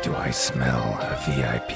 Do I smell a VIP?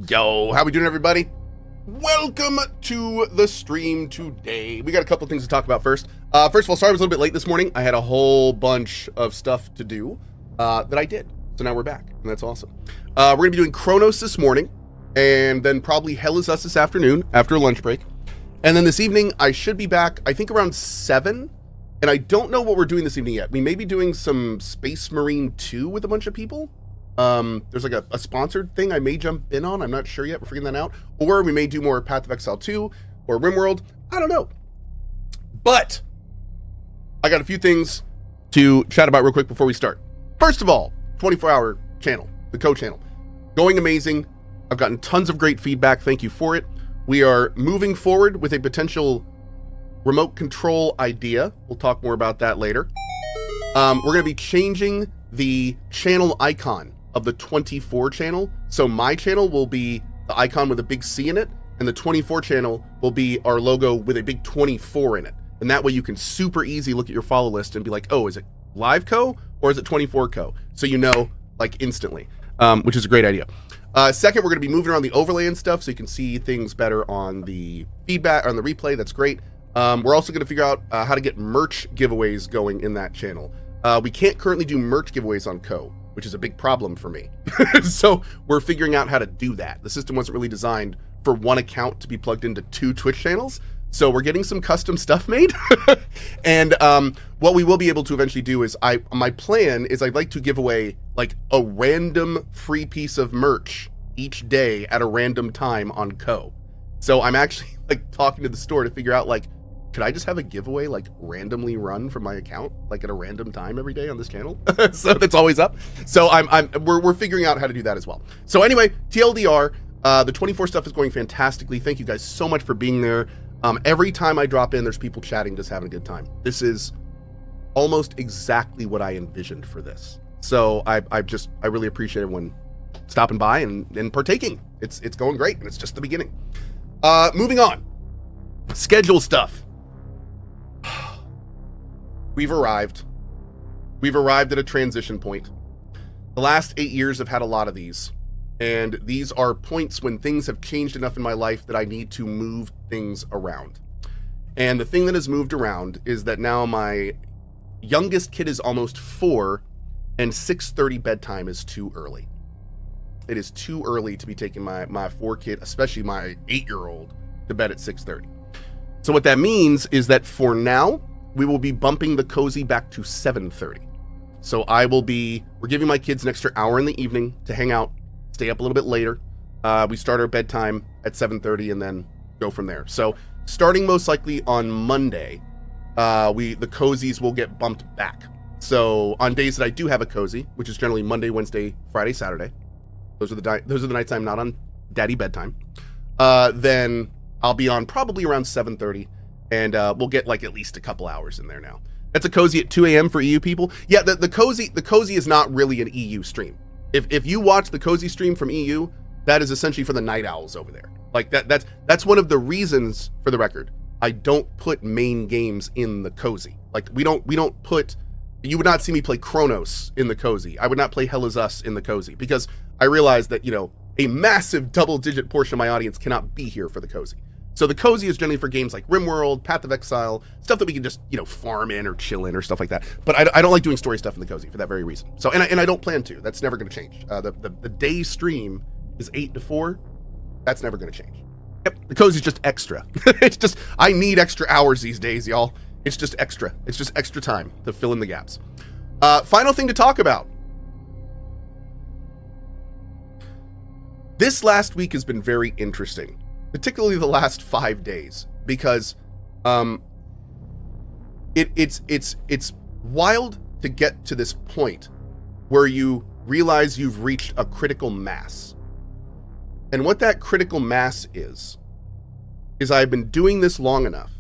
Yo, how we doing, everybody? Welcome to the stream today. We got a couple things to talk about first. First of all, sorry I was a little bit late this morning. I had a whole bunch of stuff to do that I did. So now we're back, and that's awesome. We're going to be doing Cronos this morning, and then probably Hell Is Us this afternoon after a lunch break. And then this evening, I should be back, I think around 7, and I don't know what we're doing this evening yet. We may be doing some Space Marine 2 with a bunch of people. There's like a sponsored thing I may jump in on. I'm not sure yet. We're figuring that out. Or we may do more Path of Exile 2 or RimWorld. I don't know. But I got a few things to chat about real quick before we start. First of all, 24-hour channel, the Cohh channel. Going amazing. I've gotten tons of great feedback. Thank you for it. We are moving forward with a potential remote control idea. We'll talk more about that later. We're going to be changing the channel icon of the 24 channel. So my channel will be the icon with a big C in it, and the 24 channel will be our logo with a big 24 in it. And that way you can super easy look at your follow list and be like, oh, is it live Cohh or is it 24 Cohh? So you know, like instantly, which is a great idea. Second, we're going to be moving around the overlay and stuff so you can see things better on the feedback, on the replay. That's great. We're also going to figure out how to get merch giveaways going in that channel. We can't currently do merch giveaways on Cohh, which is a big problem for me. So we're figuring out how to do that. The system wasn't really designed for one account to be plugged into 2 Twitch channels. So we're getting some custom stuff made. And what we will be able to eventually do is my plan is I'd like to give away like a random free piece of merch each day at a random time on Cohh. So I'm actually like talking to the store to figure out like, could I just have a giveaway like randomly run from my account like at a random time every day on this channel? So that's always up. So we're figuring out how to do that as well. So anyway, TLDR, the 24 stuff is going fantastically. Thank you guys so much for being there. Every time I drop in, there's people chatting, just having a good time. This is almost exactly what I envisioned for this. So I really appreciate everyone stopping by and partaking. It's going great, and it's just the beginning. Moving on, schedule stuff. We've arrived at a transition point. The last 8 years have had a lot of these, and these are points when things have changed enough in my life that I need to move things around. And the thing that has moved around is that now my youngest kid is almost 4, and 6:30 bedtime is too early. It is too early to be taking my 4 kid, especially my 8-year-old, to bed at 6:30. So what that means is that for now, we will be bumping the cozy back to 7:30. So we're giving my kids an extra hour in the evening to hang out, stay up a little bit later. We start our bedtime at 7:30 and then go from there. So starting most likely on Monday, the cozies will get bumped back. So on days that I do have a cozy, which is generally Monday, Wednesday, Friday, Saturday, those are the nights I'm not on daddy bedtime, then I'll be on probably around 7:30. And we'll get like at least a couple hours in there now. That's a cozy at 2 a.m. for EU people. Yeah, the cozy is not really an EU stream. If you watch the cozy stream from EU, that is essentially for the night owls over there. Like that's one of the reasons, for the record, I don't put main games in the cozy. Like we don't put. You would not see me play Cronos in the cozy. I would not play Hell Is Us in the cozy because I realize that a massive double-digit portion of my audience cannot be here for the cozy. So the cozy is generally for games like RimWorld, Path of Exile, stuff that we can just, farm in or chill in or stuff like that. But I don't like doing story stuff in the cozy for that very reason. So, and I don't plan to. That's never going to change. The day stream is 8 to 4. That's never going to change. Yep, the cozy is just extra. It's just, I need extra hours these days, y'all. It's just extra. It's just extra time to fill in the gaps. Final thing to talk about. This last week has been very interesting. Particularly the last 5 days, because it's wild to get to this point where you realize you've reached a critical mass. And what that critical mass is I've been doing this long enough.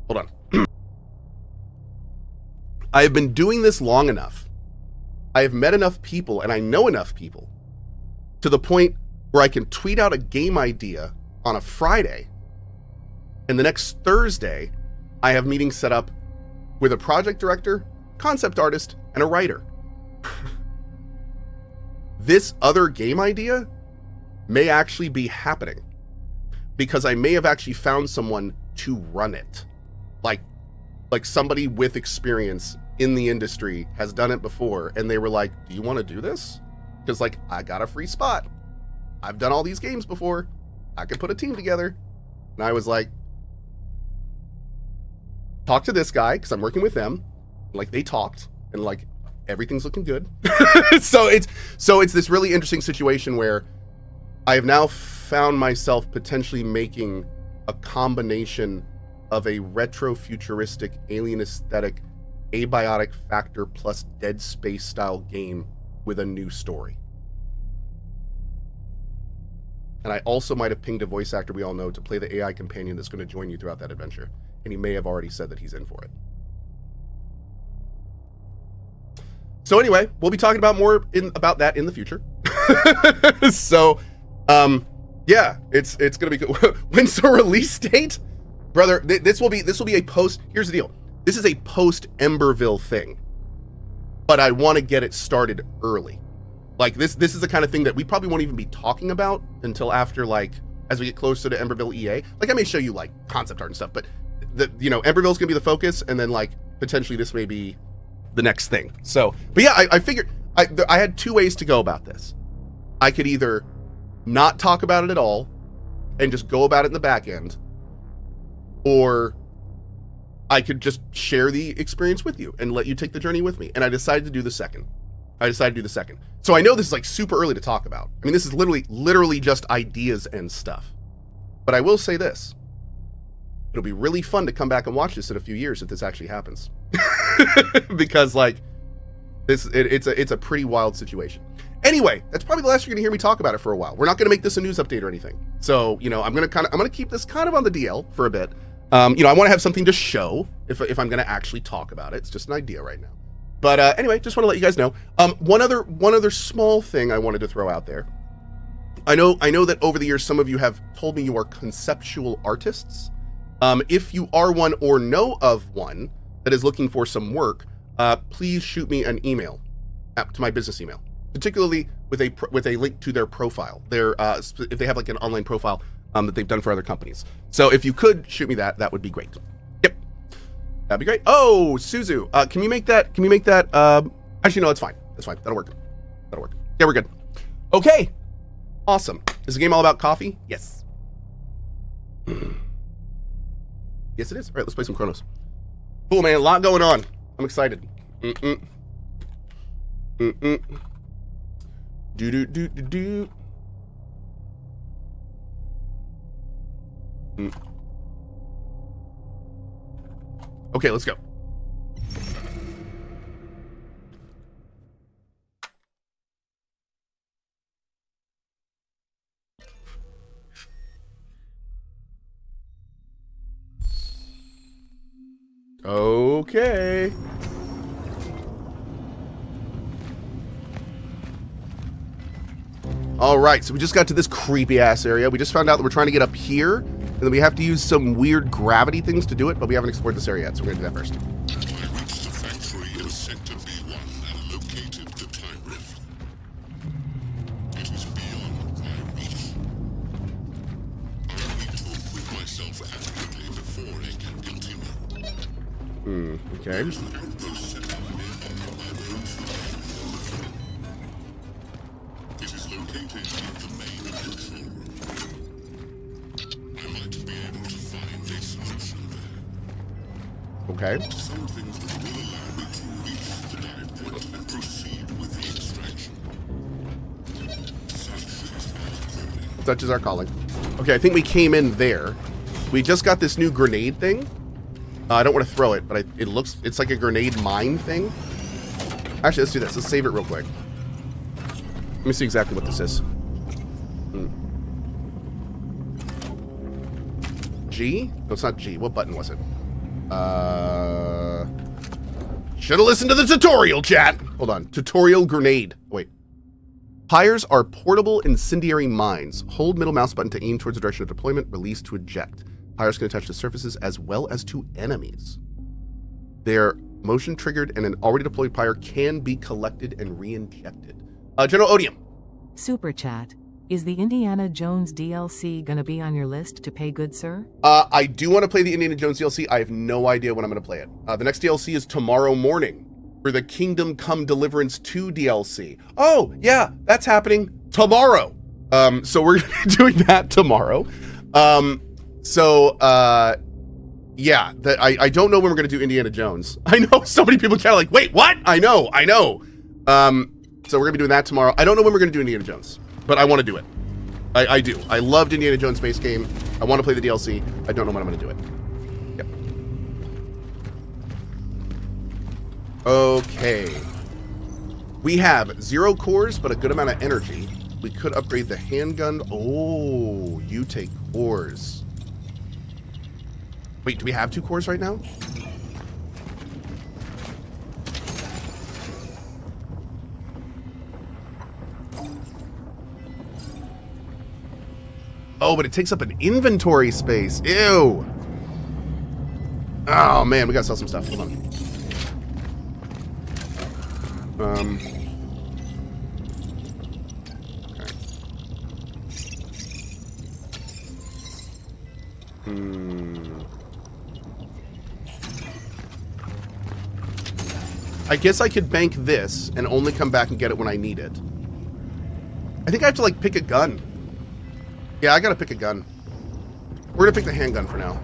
Hold on. I have been doing this long enough. I have met enough people and I know enough people to the point where I can tweet out a game idea on a Friday, and the next Thursday, I have meetings set up with a project director, concept artist, and a writer. This other game idea may actually be happening because I may have actually found someone to run it. Like somebody with experience in the industry has done it before, and they were like, do you want to do this? Because I got a free spot. I've done all these games before. I could put a team together. And I was like, talk to this guy, because I'm working with them. Like, they talked, and everything's looking good. So it's this really interesting situation where I have now found myself potentially making a combination of a retro-futuristic, alien aesthetic, abiotic factor plus Dead Space style game with a new story. And I also might have pinged a voice actor we all know to play the AI companion that's going to join you throughout that adventure. And he may have already said that he's in for it. So anyway, we'll be talking about more about that in the future. So, yeah, it's going to be good. When's the release date? Brother, this will be a post. Here's the deal. This is a post Emberville thing. But I want to get it started early. This is the kind of thing that we probably won't even be talking about until after, as we get closer to Emberville EA. I may show you, concept art and stuff, but, Emberville's going to be the focus, and then, potentially this may be the next thing. So, but yeah, I figured, I had 2 ways to go about this. I could either not talk about it at all, and just go about it in the back end, or I could just share the experience with you and let you take the journey with me. And I decided to do the second. So I know this is like super early to talk about. I mean, this is literally just ideas and stuff. But I will say this. It'll be really fun to come back and watch this in a few years if this actually happens. Because like it's a pretty wild situation. Anyway, that's probably the last you're gonna hear me talk about it for a while. We're not gonna make this a news update or anything. So, you know, I'm gonna keep this kind of on the DL for a bit. You know, I want to have something to show if I'm gonna actually talk about it. It's just an idea right now. But anyway, just want to let you guys know. One other small thing I wanted to throw out there. I know that over the years some of you have told me you are conceptual artists. If you are one or know of one that is looking for some work, please shoot me an email to my business email, particularly with a link to their profile. If they have like an online profile that they've done for other companies. So if you could shoot me that would be great. Yep, that'd be great. Oh, Suzu, can you make that? Actually, no, it's fine. That's fine. That'll work. Yeah, we're good. Okay, awesome. Is the game all about coffee? Yes. Yes, it is. All right, let's play some Cronos. Cool, man. A lot going on. I'm excited. Do. Okay, let's go. Okay. All right, so we just got to this creepy ass area. We just found out that we're trying to get up here, and then we have to use some weird gravity things to do it, but we haven't explored this area yet, so we're gonna do that first. I reached the factory in Sector B1 and located the time rift. It is beyond my reach. I need to equip myself adequately before I can continue. Okay. There's an outpost set up nearby by those who can. It is located in the main control room. I might be able to find a solution there. Okay. Some things that will allow me to reach the dive point and proceed with the extraction. Such is our calling. Okay, I think we came in there. We just got this new grenade thing. I don't want to throw it, but it's like a grenade mine thing. Actually, let's do this. Let's save it real quick. Let me see exactly what this is. G? No, it's not G. What button was it? Should have listened to the tutorial, chat. Hold on. Tutorial grenade. Wait. Pyres are portable incendiary mines. Hold middle mouse button to aim towards the direction of deployment. Release to eject. Pyres can attach to surfaces as well as to enemies. They're motion triggered, and an already deployed pyre can be collected and re-injected. General Odium. Super chat. Is the Indiana Jones DLC gonna be on your list to pay good, sir? I do want to play the Indiana Jones DLC. I have no idea when I'm going to play it. The next DLC is tomorrow morning for the Kingdom Come Deliverance 2 DLC. Oh, yeah, that's happening tomorrow. So we're going to be doing that tomorrow. Yeah, I don't know when we're going to do Indiana Jones. I know so many people kind of like, wait, what? I know. So we're going to be doing that tomorrow. I don't know when we're going to do Indiana Jones, but I want to do it. I do. I loved Indiana Jones Space Game. I want to play the DLC. I don't know when I'm going to do it. Yep. Okay. We have 0 cores, but a good amount of energy. We could upgrade the handgun. Oh, you take cores. Wait, do we have 2 cores right now? Oh, but it takes up an inventory space. Ew. Oh, man, we gotta sell some stuff. Hold on. I guess I could bank this and only come back and get it when I need it. I think I have to, like, pick a gun. Yeah, I gotta pick a gun. We're gonna pick the handgun for now.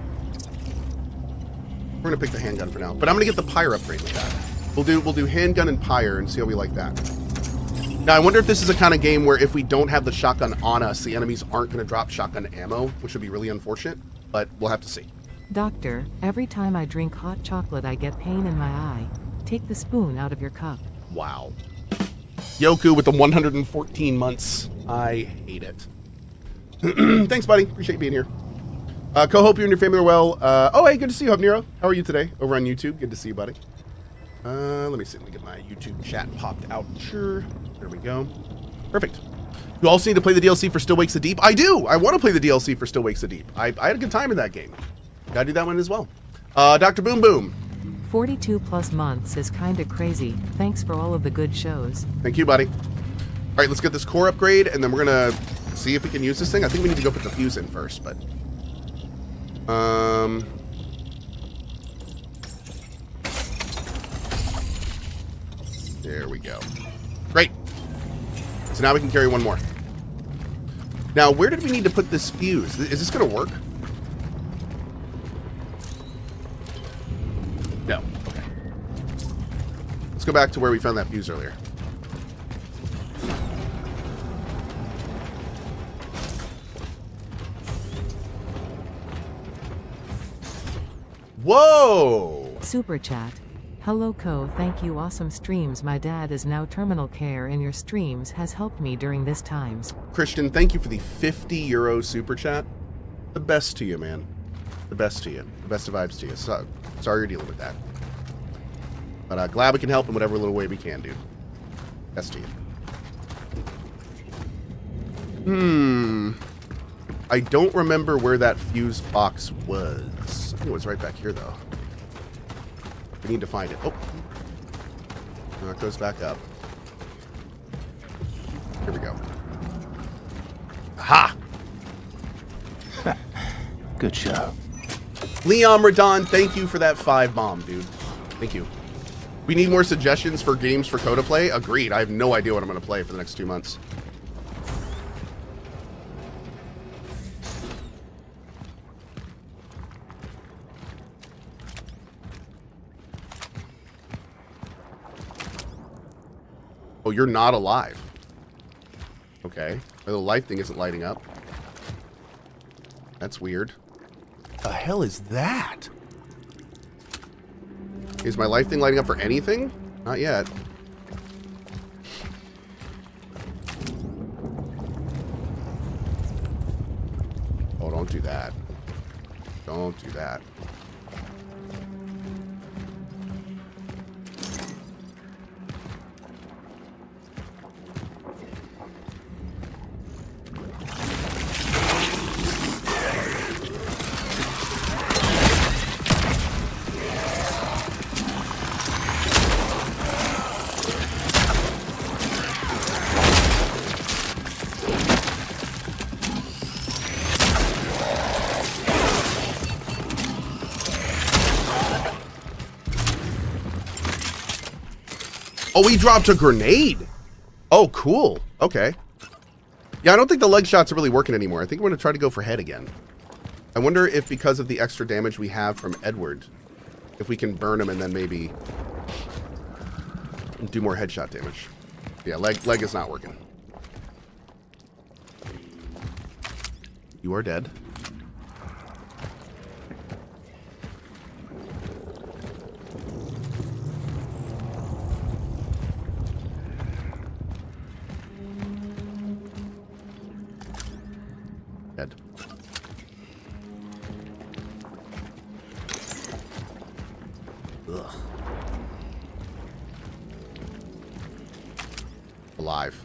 We're gonna pick the handgun for now. But I'm gonna get the pyre upgrade with that. We'll do handgun and pyre and see how we like that. Now I wonder if this is a kind of game where if we don't have the shotgun on us, the enemies aren't gonna drop shotgun ammo, which would be really unfortunate, but we'll have to see. Doctor, every time I drink hot chocolate I get pain in my eye. Take the spoon out of your cup. Wow. Yoku with the 114 months. I hate it. Thanks, buddy. Appreciate you being here. Cohh, hope you and your family are well. Oh, hey, good to see you, Hub Nero. How are you today? Over on YouTube. Good to see you, buddy. Let me see. Let me get my YouTube chat popped out. Sure. There we go. Perfect. You also need to play the DLC for Still Wakes the Deep. I do. I want to play the DLC for Still Wakes the Deep. I had a good time in that game. Gotta do that one as well. Dr. Boom Boom. 42 plus months is kinda crazy. Thanks for all of the good shows. Thank you, buddy. All right, let's get this core upgrade, and then we're gonna see if we can use this thing. I think we need to go put the fuse in first, but there we go. Great. So now we can carry one more. Now, where did we need to put this fuse? Is this gonna work? No. Okay. Let's go back to where we found that fuse earlier. Whoa! Super chat. Hello Cohh, thank you, awesome streams. My dad is now terminal care and your streams has helped me during this times. Christian, thank you for the €50 super chat. The best to you, man. The best to you. The best of vibes to you. So, sorry you're dealing with that. But glad we can help in whatever little way we can, dude. Best to you. I don't remember where that fuse box was. I think it was right back here, though. We need to find it. Oh. Now it goes back up. Here we go. Aha! Good job. Leon Radon, thank you for that 5 bomb, dude. Thank you. We need more suggestions for games for Cohh to play. Agreed. I have no idea what I'm going to play for the next 2 months. Oh, you're not alive. Okay. The life thing isn't lighting up. That's weird. The hell is that? Is my life thing lighting up for anything? Not yet. Oh, don't do that. Don't do that. Oh, he dropped a grenade. Oh, cool. Okay. Yeah, I don't think the leg shots are really working anymore. I think we're going to try to go for head again. I wonder if because of the extra damage we have from Edward, if we can burn him and then maybe do more headshot damage. Yeah, leg is not working. You are dead. Dead. Ugh. Alive.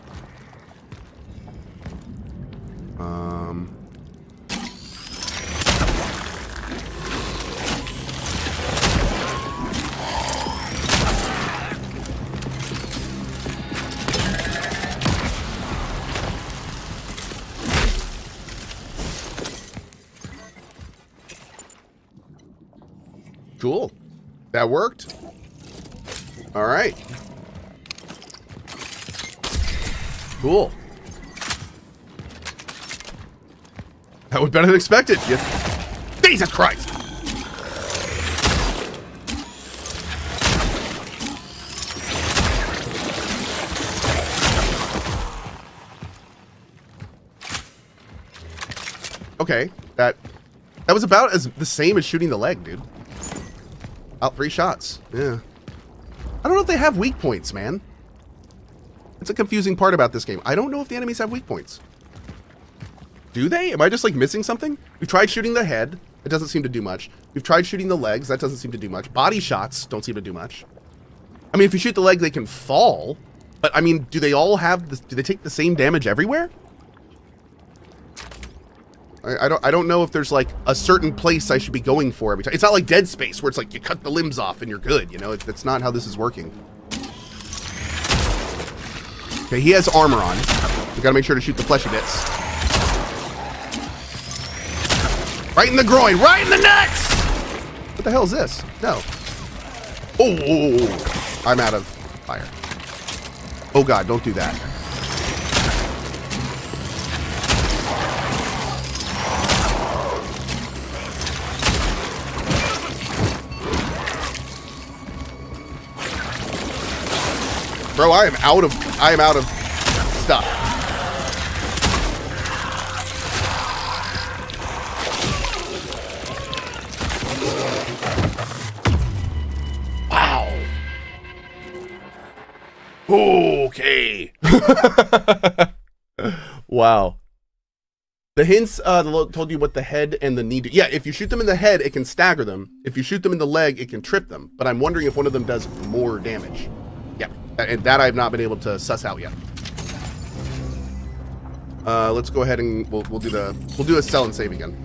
Cool. That worked. All right. Cool. That was better than expected. Jesus Christ! Okay, that was about as the same as shooting the leg, dude. Out 3 shots. Yeah. I don't know if they have weak points, man. It's a confusing part about this game. I don't know if the enemies have weak points. Do they? Am I just like missing something? We've tried shooting the head. It doesn't seem to do much. We've tried shooting the legs. That doesn't seem to do much. Body shots don't seem to do much. I mean, if you shoot the leg, they can fall. But I mean, do they all have this? Do they take the same damage everywhere? I don't know if there's like a certain place I should be going for every time. It's not like Dead Space where it's like you cut the limbs off and you're good, you know? That's not how this is working. Okay, he has armor on. We gotta make sure to shoot the fleshy bits. Right in the groin, right in the nuts! What the hell is this? No. Oh, I'm out of fire. Oh God, don't do that. Bro, I am out of stuff. Wow. Okay. Wow. The hints told you what the head and the knee do. Yeah, if you shoot them in the head, it can stagger them. If you shoot them in the leg, it can trip them. But I'm wondering if one of them does more damage. Yeah, and that I've not been able to suss out yet. Let's go ahead and we'll do a sell and save again.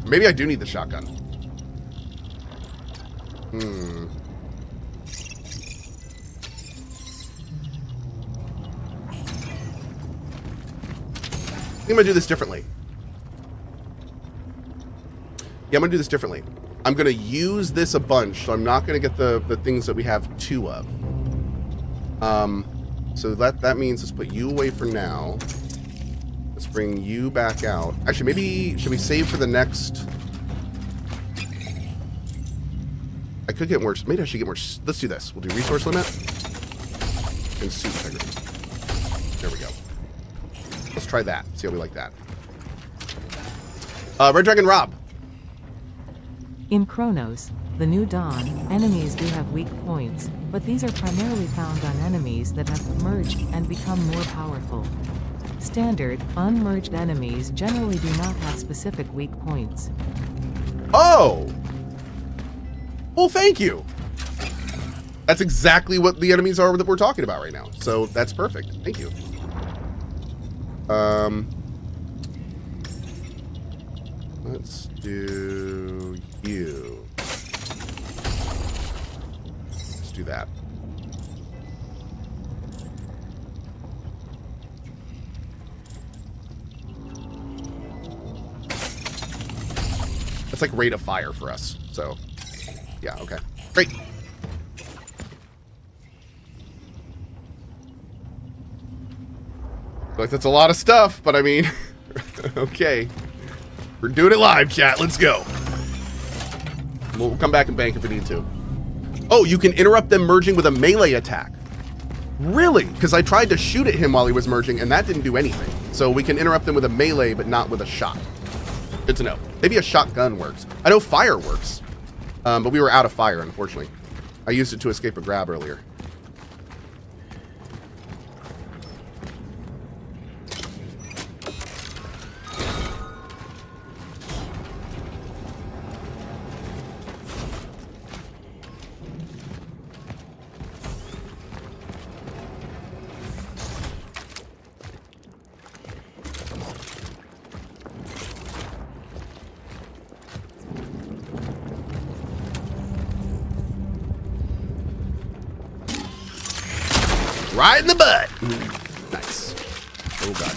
Maybe I do need the shotgun. I think I'm gonna do this differently. Yeah, I'm gonna do this differently. I'm gonna use this a bunch, so I'm not gonna get the things that we have 2 of. So that means let's put you away for now. Let's bring you back out. Actually, maybe should we save for the next? I could get more. Maybe I should get more. Let's do this. We'll do resource limit and suit integrity. There we go. Let's try that. See how we like that. Red Dragon Rob. In Cronos, the New Dawn, enemies do have weak points, but these are primarily found on enemies that have merged and become more powerful. Standard, unmerged enemies generally do not have specific weak points. Oh! Well, thank you! That's exactly what the enemies are that we're talking about right now. So that's perfect. Thank you. Let's do you. Let's do that. That's like rate of fire for us. So, yeah, okay. Great. Like, that's a lot of stuff, but I mean, okay. We're doing it live, chat. Let's go. We'll come back and bank if we need to. Oh, you can interrupt them merging with a melee attack. Really? Because I tried to shoot at him while he was merging, and that didn't do anything. So we can interrupt them with a melee, but not with a shot. Good to know. Maybe a shotgun works. I know fire works, but we were out of fire, unfortunately. I used it to escape a grab earlier. Right in the butt. Nice. Oh, God.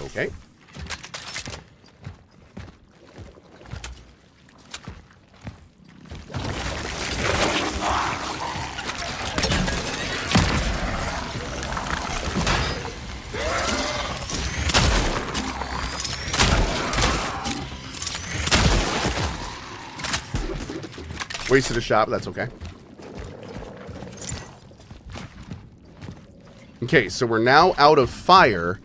Okay. Wasted a shot, but that's okay. Okay, so we're now out of fire.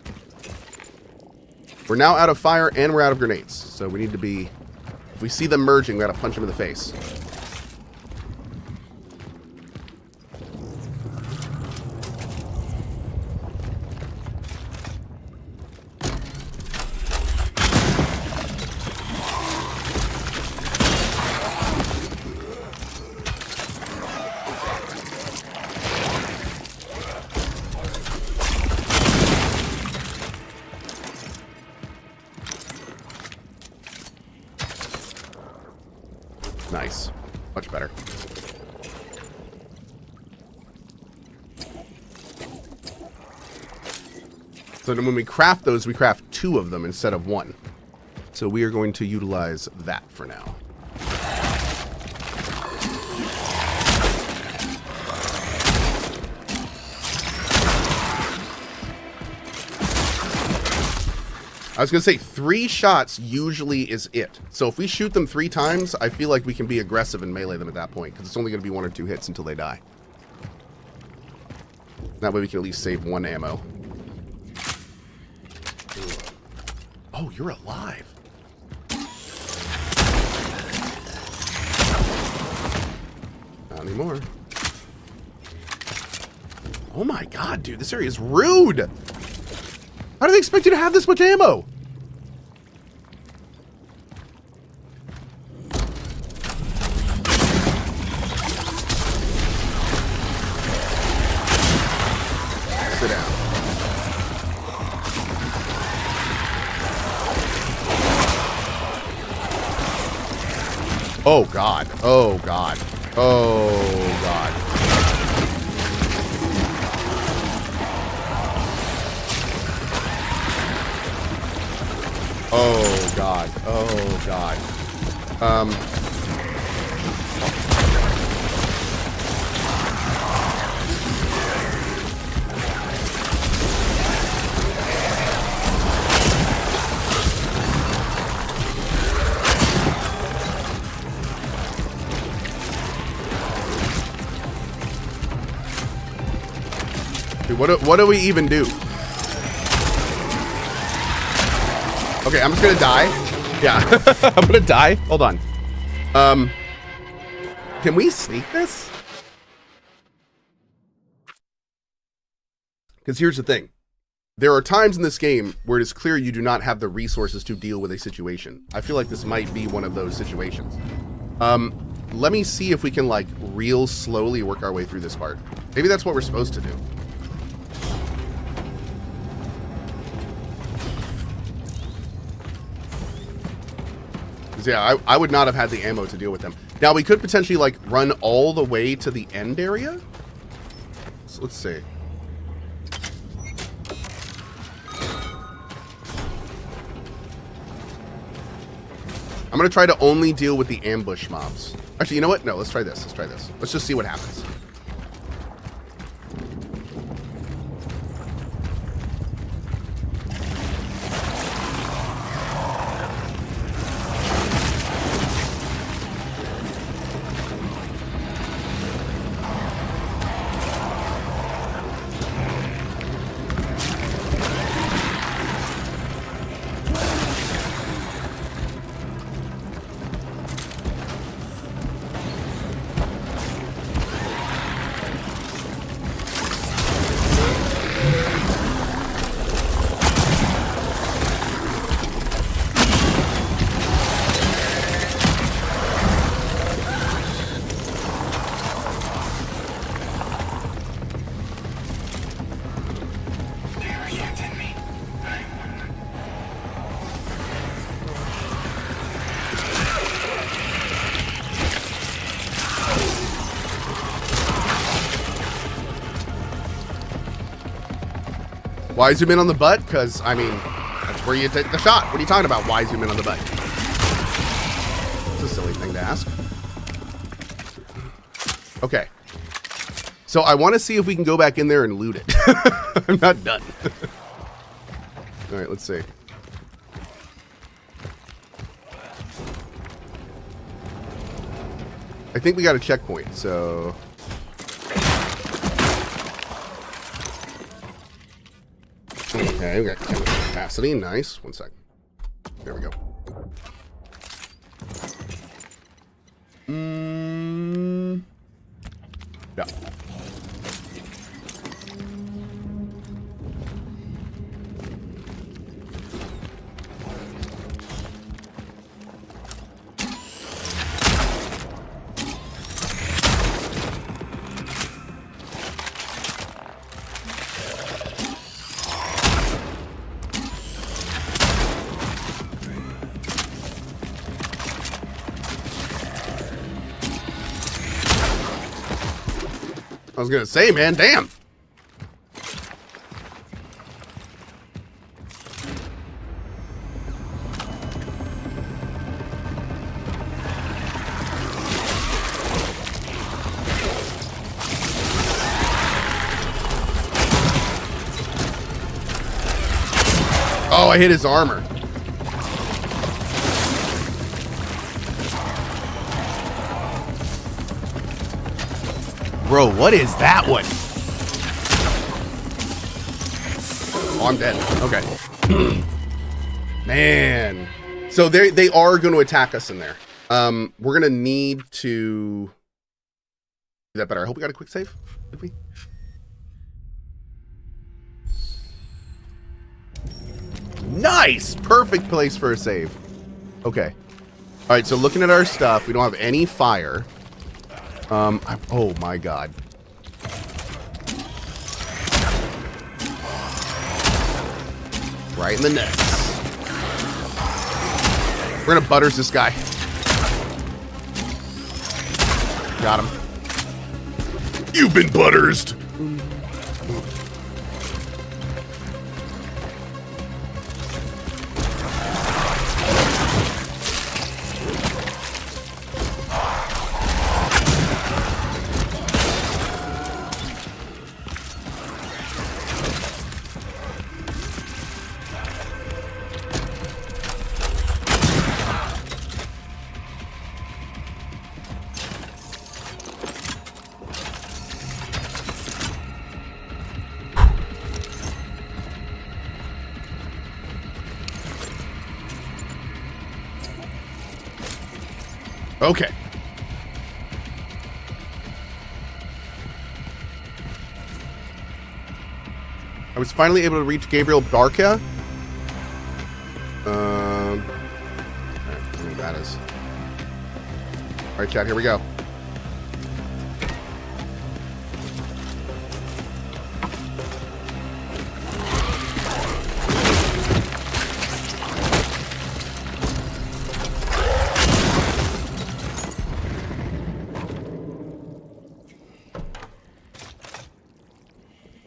We're now out of fire and we're out of grenades. So we need to be... If we see them merging, we gotta punch them in the face. Nice. Much better. So then when we craft those, we craft 2 of them instead of 1. So we are going to utilize that for now. I was going to say 3 shots usually is it. So if we shoot them 3 times, I feel like we can be aggressive and melee them at that point, because it's only going to be 1 or 2 hits until they die. That way we can at least save 1 ammo. Oh, you're alive. Not anymore. Oh my god, dude, this area is rude! How do they expect you to have this much ammo? Sit down. Oh god. Oh god. Oh god. Oh god. Oh god. Dude, what do we even do? Okay, I'm just gonna die. Yeah, I'm gonna die. Hold on. Can we sneak this? Because here's the thing. There are times in this game where it is clear you do not have the resources to deal with a situation. I feel like this might be one of those situations. Let me see if we can, like, real slowly work our way through this part. Maybe that's what we're supposed to do. Yeah, I would not have had the ammo to deal with them. Now, we could potentially, like, run all the way to the end area. So let's see. I'm going to try to only deal with the ambush mobs. Actually, you know what? No, let's try this. Let's try this. Let's just see what happens. Why zoom in on the butt? Because, I mean, that's where you take the shot. What are you talking about? Why zoom in on the butt? It's a silly thing to ask. Okay. So I want to see if we can go back in there and loot it. I'm not done. All right, let's see. I think we got a checkpoint, so... Okay, we got chemical capacity. Nice. 1 sec. There we go. Yeah. I was gonna say, man, damn. Oh, I hit his armor. Bro, what is that one? Oh, I'm dead. Okay. Man. So they are going to attack us in there. We're going to need to do that better. I hope we got a quick save. Did we? Nice! Perfect place for a save. Okay. All right, so looking at our stuff, we don't have any fire. Oh my god. Right in the nuts. We're gonna butters this guy. Got him. You've been buttersed. Okay. I was finally able to reach Gabriel Barca. Alright, I don't know who that is. Alright, chat, here we go.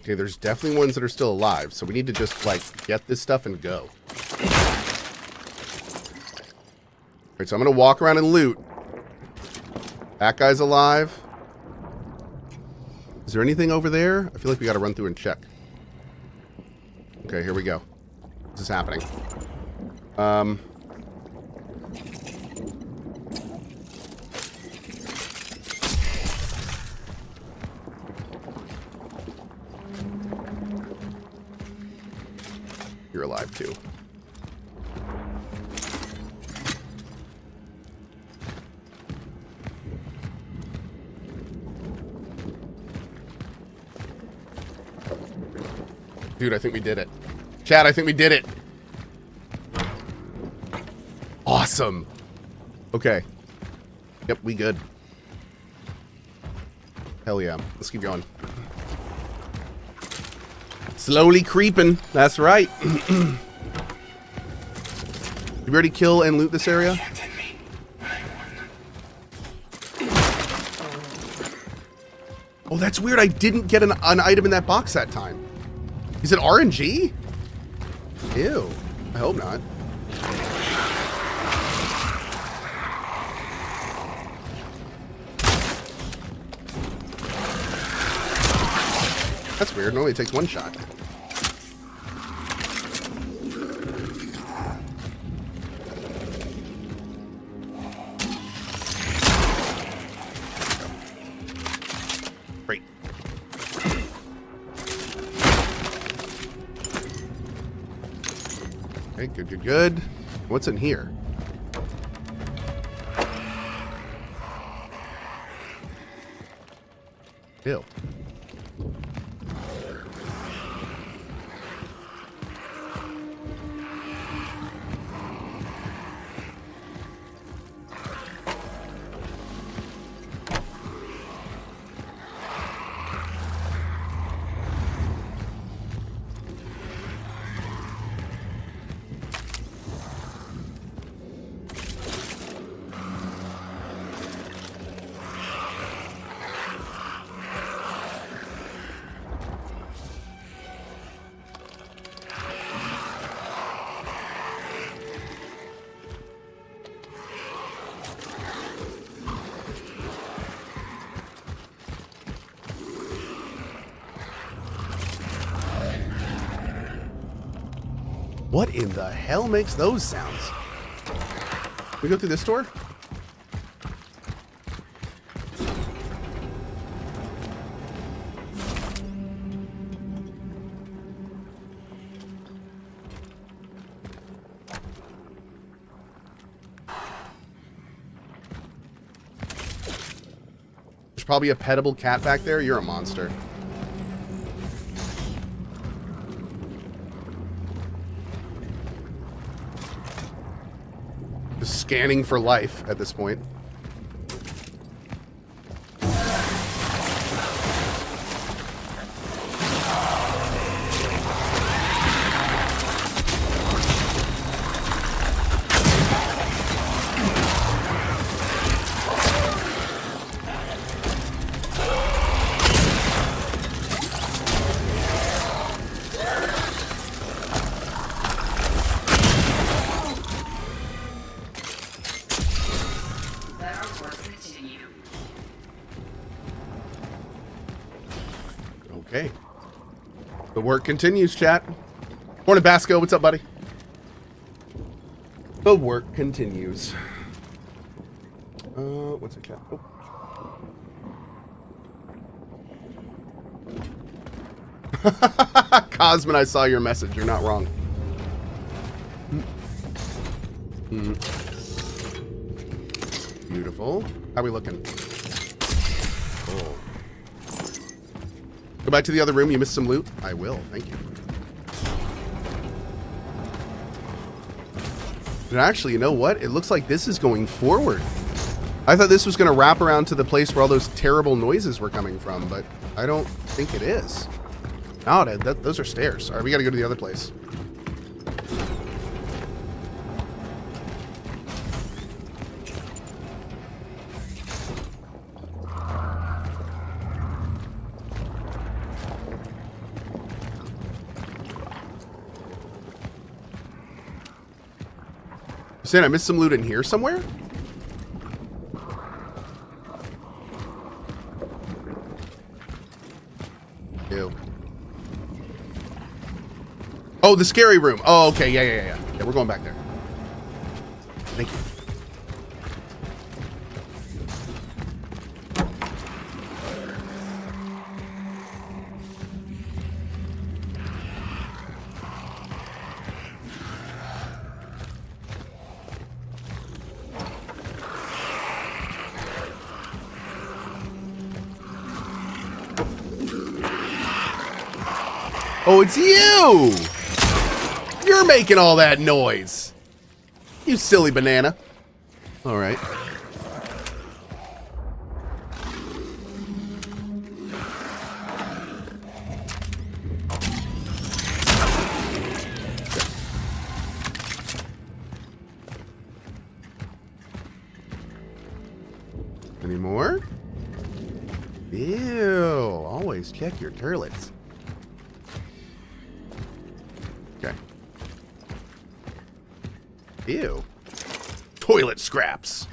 Okay, there's definitely ones that are still alive, so we need to just, like, get this stuff and go. Alright, so I'm gonna walk around and loot. That guy's alive. Is there anything over there? I feel like we gotta run through and check. Okay, here we go. This is happening. You're alive too. Dude, I think we did it. Chat, I think we did it. Awesome. Okay. Yep, we good. Hell yeah. Let's keep going. Slowly creeping. That's right. Did we already kill and loot this area? Oh, that's weird. I didn't get an item in that box that time. Is it RNG? Ew. I hope not. That's weird. It only takes one shot. Great. Okay, good, good, good. What's in here? Ew. What in the hell makes those sounds? Can we go through this door? There's probably a pettable cat back there. You're a monster. Scanning for life at this point. Okay. The work continues, chat. Morning, Basco. What's up, buddy? The work continues. What's it, chat? Oh. Cosman, I saw your message. You're not wrong. Beautiful. How are we looking? Oh. Go back to the other room. You missed some loot. I will. Thank you. But actually, you know what? It looks like this is going forward. I thought this was going to wrap around to the place where all those terrible noises were coming from, but I don't think it is. No, those are stairs. All right, we got to go to the other place. You saying I missed some loot in here somewhere? Ew. Oh, the scary room. Oh, okay. Yeah, we're going back there. Thank you. Oh, it's you! You're making all that noise. You silly banana. All right. Any more? Ew. Always check your turlets. Okay. Ew. Toilet scraps.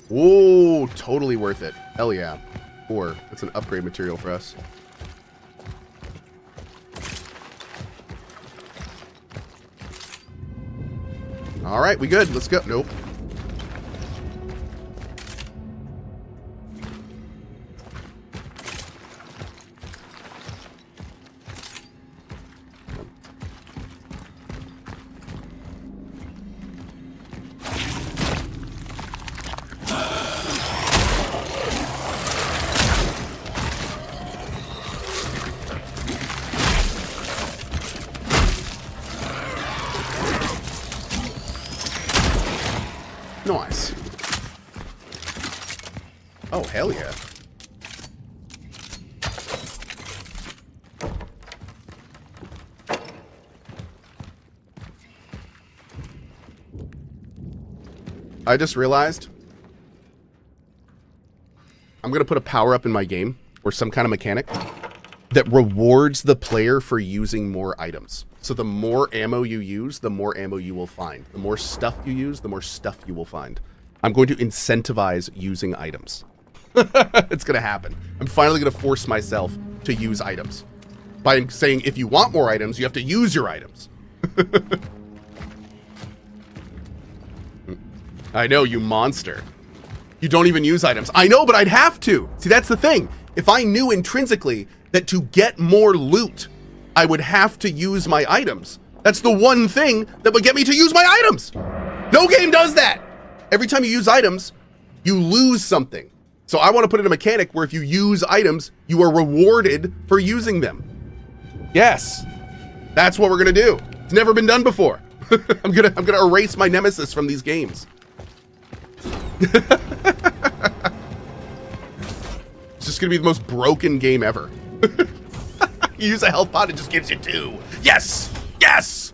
Whoa, totally worth it. Hell yeah. Or that's an upgrade material for us. All right, we good. Let's go. Nope. Nice. Oh, hell yeah. I just realized I'm going to put a power-up in my game or some kind of mechanic that rewards the player for using more items. So the more ammo you use, the more ammo you will find. The more stuff you use, the more stuff you will find. I'm going to incentivize using items. It's going to happen. I'm finally going to force myself to use items. By saying, if you want more items, you have to use your items. I know, you monster. You don't even use items. I know, but I'd have to. See, that's the thing. If I knew intrinsically that to get more loot, I would have to use my items. That's the one thing that would get me to use my items. No game does that. Every time you use items, you lose something. So I want to put in a mechanic where if you use items, you are rewarded for using them. Yes, that's what we're gonna do. It's never been done before. I'm gonna erase my nemesis from these games. It's just gonna be the most broken game ever. You use a health pot, it just gives you 2. Yes! Yes!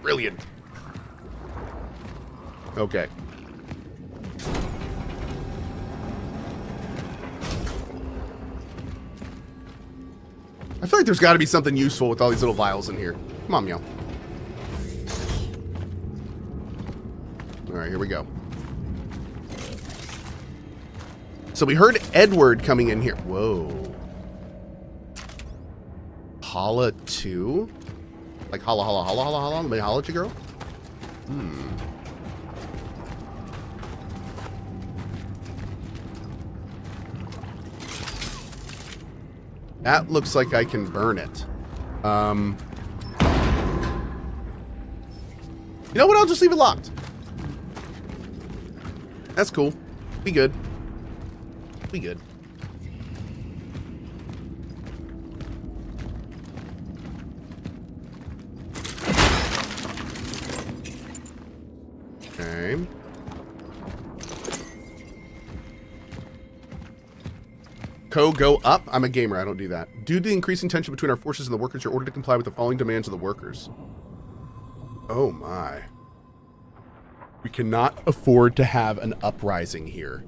Brilliant. Okay. I feel like there's got to be something useful with all these little vials in here. Come on, meow. All right, here we go. So we heard Edward coming in here. Whoa. Holla 2? Like holla, holla, holla, holla, holla? Let me holla at you, girl? That looks like I can burn it. You know what? I'll just leave it locked. That's cool. Be good. Be good. Okay. Cohh, go up. I'm a gamer. I don't do that. Due to the increasing tension between our forces and the workers, you're ordered to comply with the following demands of the workers. Oh my. We cannot afford to have an uprising here.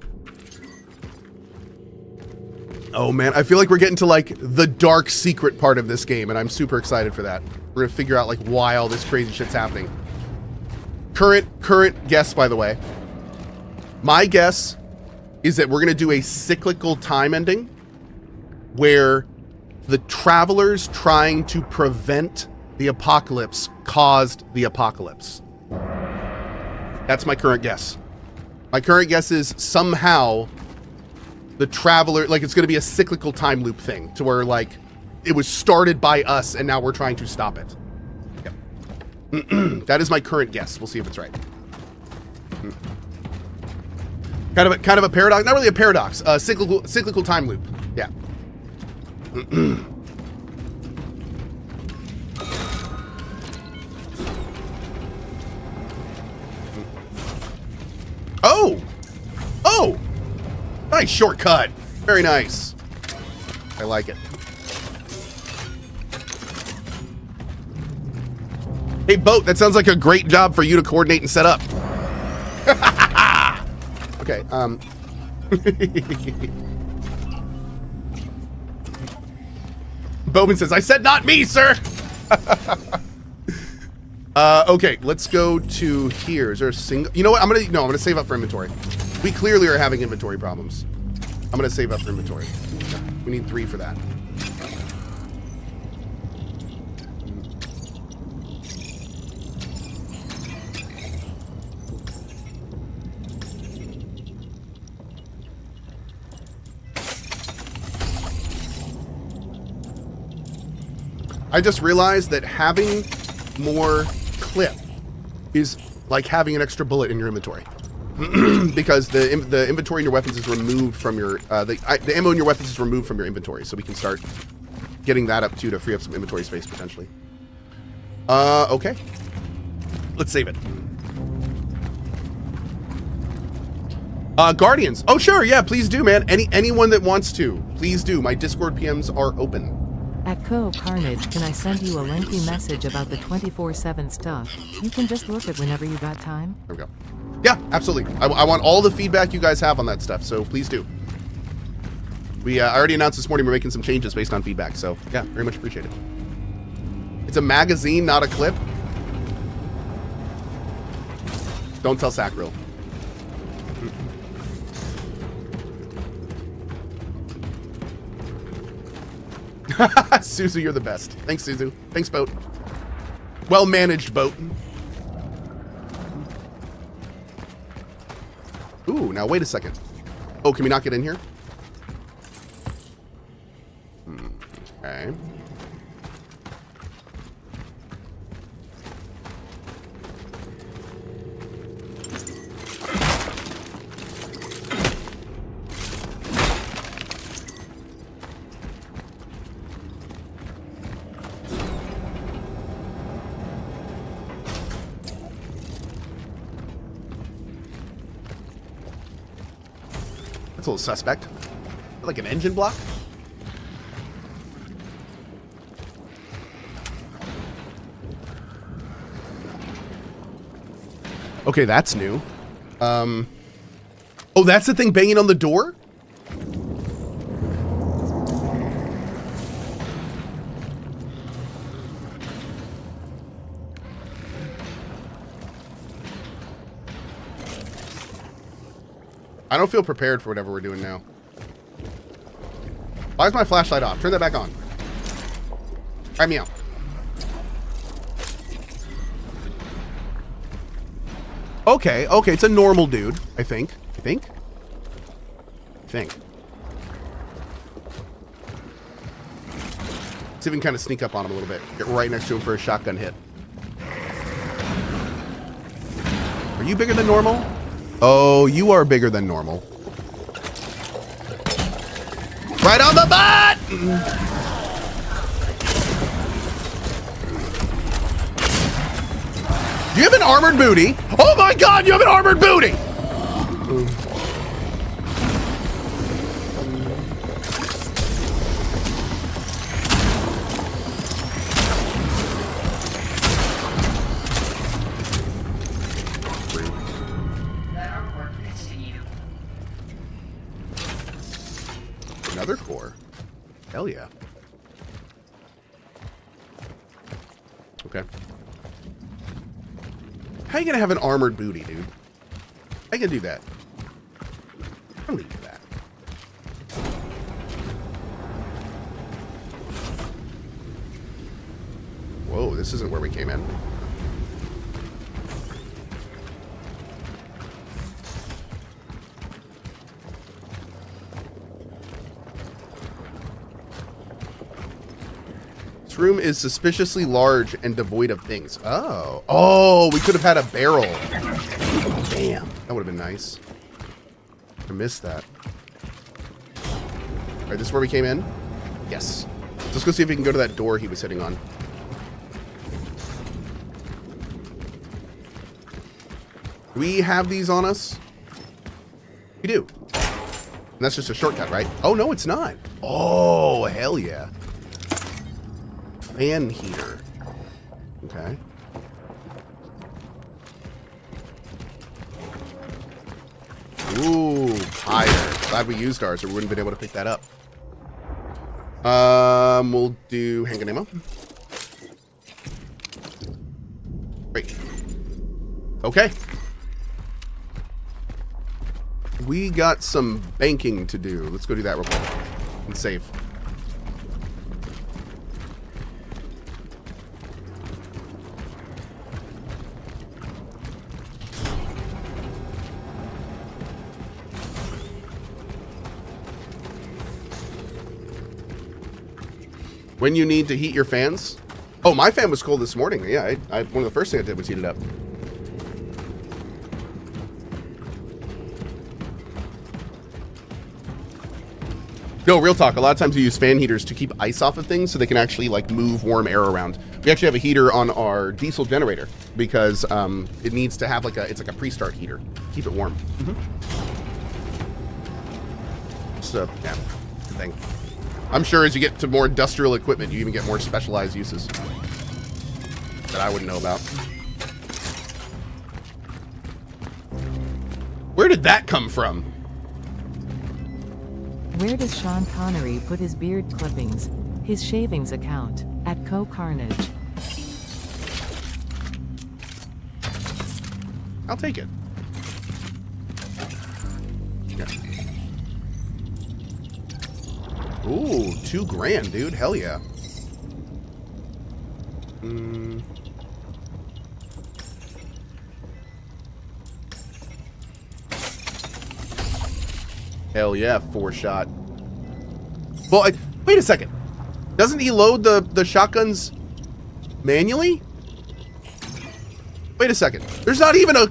Oh man, I feel like we're getting to like the dark secret part of this game, and I'm super excited for that. We're gonna figure out like why all this crazy shit's happening. Current guess, by the way. My guess is that we're gonna do a cyclical time ending where the travelers trying to prevent the apocalypse caused the apocalypse. That's my current guess. My current guess is somehow the traveler, like it's going to be a cyclical time loop thing to where like it was started by us and now we're trying to stop it. Yep. That is my current guess. We'll see if it's right. Kind of a paradox, not really a paradox, cyclical time loop. Yeah. Oh, nice shortcut. Very nice. I like it. Hey, Boat, that sounds like a great job for you to coordinate and set up. Okay, Bowman says, I said not me, sir. Okay, let's go to here. Is there a single? You know what? I'm gonna save up for inventory. We clearly are having inventory problems. I'm gonna save up for inventory. We need 3 for that. I just realized that having more clip is like having an extra bullet in your inventory. Because the inventory in your weapons is removed from your the ammo in your weapons is removed from your inventory, so we can start getting that up too to free up some inventory space potentially. Okay, let's save it. Guardians. Oh, sure. Yeah, please do, man. Anyone that wants to, please do. My Discord PMs are open. At CohhCarnage, can I send you a lengthy message about the 24/7 stuff? You can just look at whenever you got time. There we go. Yeah, absolutely. I want all the feedback you guys have on that stuff, so please do. I already announced this morning we're making some changes based on feedback, so yeah, very much appreciate it. It's a magazine, not a clip. Don't tell Sacril. Suzu, you're the best. Thanks, Suzu. Thanks, boat. Well managed, boat. Ooh, now wait a second. Oh, can we not get in here? Okay. That's a little suspect. Like an engine block? Okay, that's new. Oh, that's the thing banging on the door? I don't feel prepared for whatever we're doing now. Why is my flashlight off? Turn that back on. Try me out. Okay, okay, it's a normal dude, I think. I think. Let's see if we can kind of sneak up on him a little bit. Get right next to him for a shotgun hit. Are you bigger than normal? Oh, you are bigger than normal. Right on the butt! You have an armored booty. Oh my god, you have an armored booty! Another core. Hell yeah. Okay. How are you gonna have an armored booty, dude? How you gonna do that? I don't need that. Whoa, this isn't where we came in. Room is suspiciously large and devoid of things. Oh. Oh, we could have had a barrel. Damn. That would have been nice. I missed that. Alright, this is where we came in? Yes. Let's go see if we can go to that door he was sitting on. Do we have these on us? We do. And that's just a shortcut, right? Oh, no, it's not. Oh, hell yeah. Fan heater. Okay. Ooh, higher. Glad we used ours or we wouldn't have been able to pick that up. We'll do handgun ammo. Great. Okay. We got some banking to do. Let's go do that real quick. And save. When you need to heat your fans? Oh, my fan was cold this morning. Yeah, one of the first things I did was heat it up. No, real talk. A lot of times we use fan heaters to keep ice off of things so they can actually like move warm air around. We actually have a heater on our diesel generator because it needs to have like it's like a pre-start heater. Keep it warm. That's a yeah, thing. I'm sure as you get to more industrial equipment, you even get more specialized uses that I wouldn't know about. Where did that come from? Where does Sean Connery put his beard clippings? His shavings account, at CohhCarnage. I'll take it. Yeah. Ooh, $2,000, dude. Hell yeah. Hell yeah, 4-shot. Well, wait a second. Doesn't he load the shotguns manually? Wait a second. There's not even a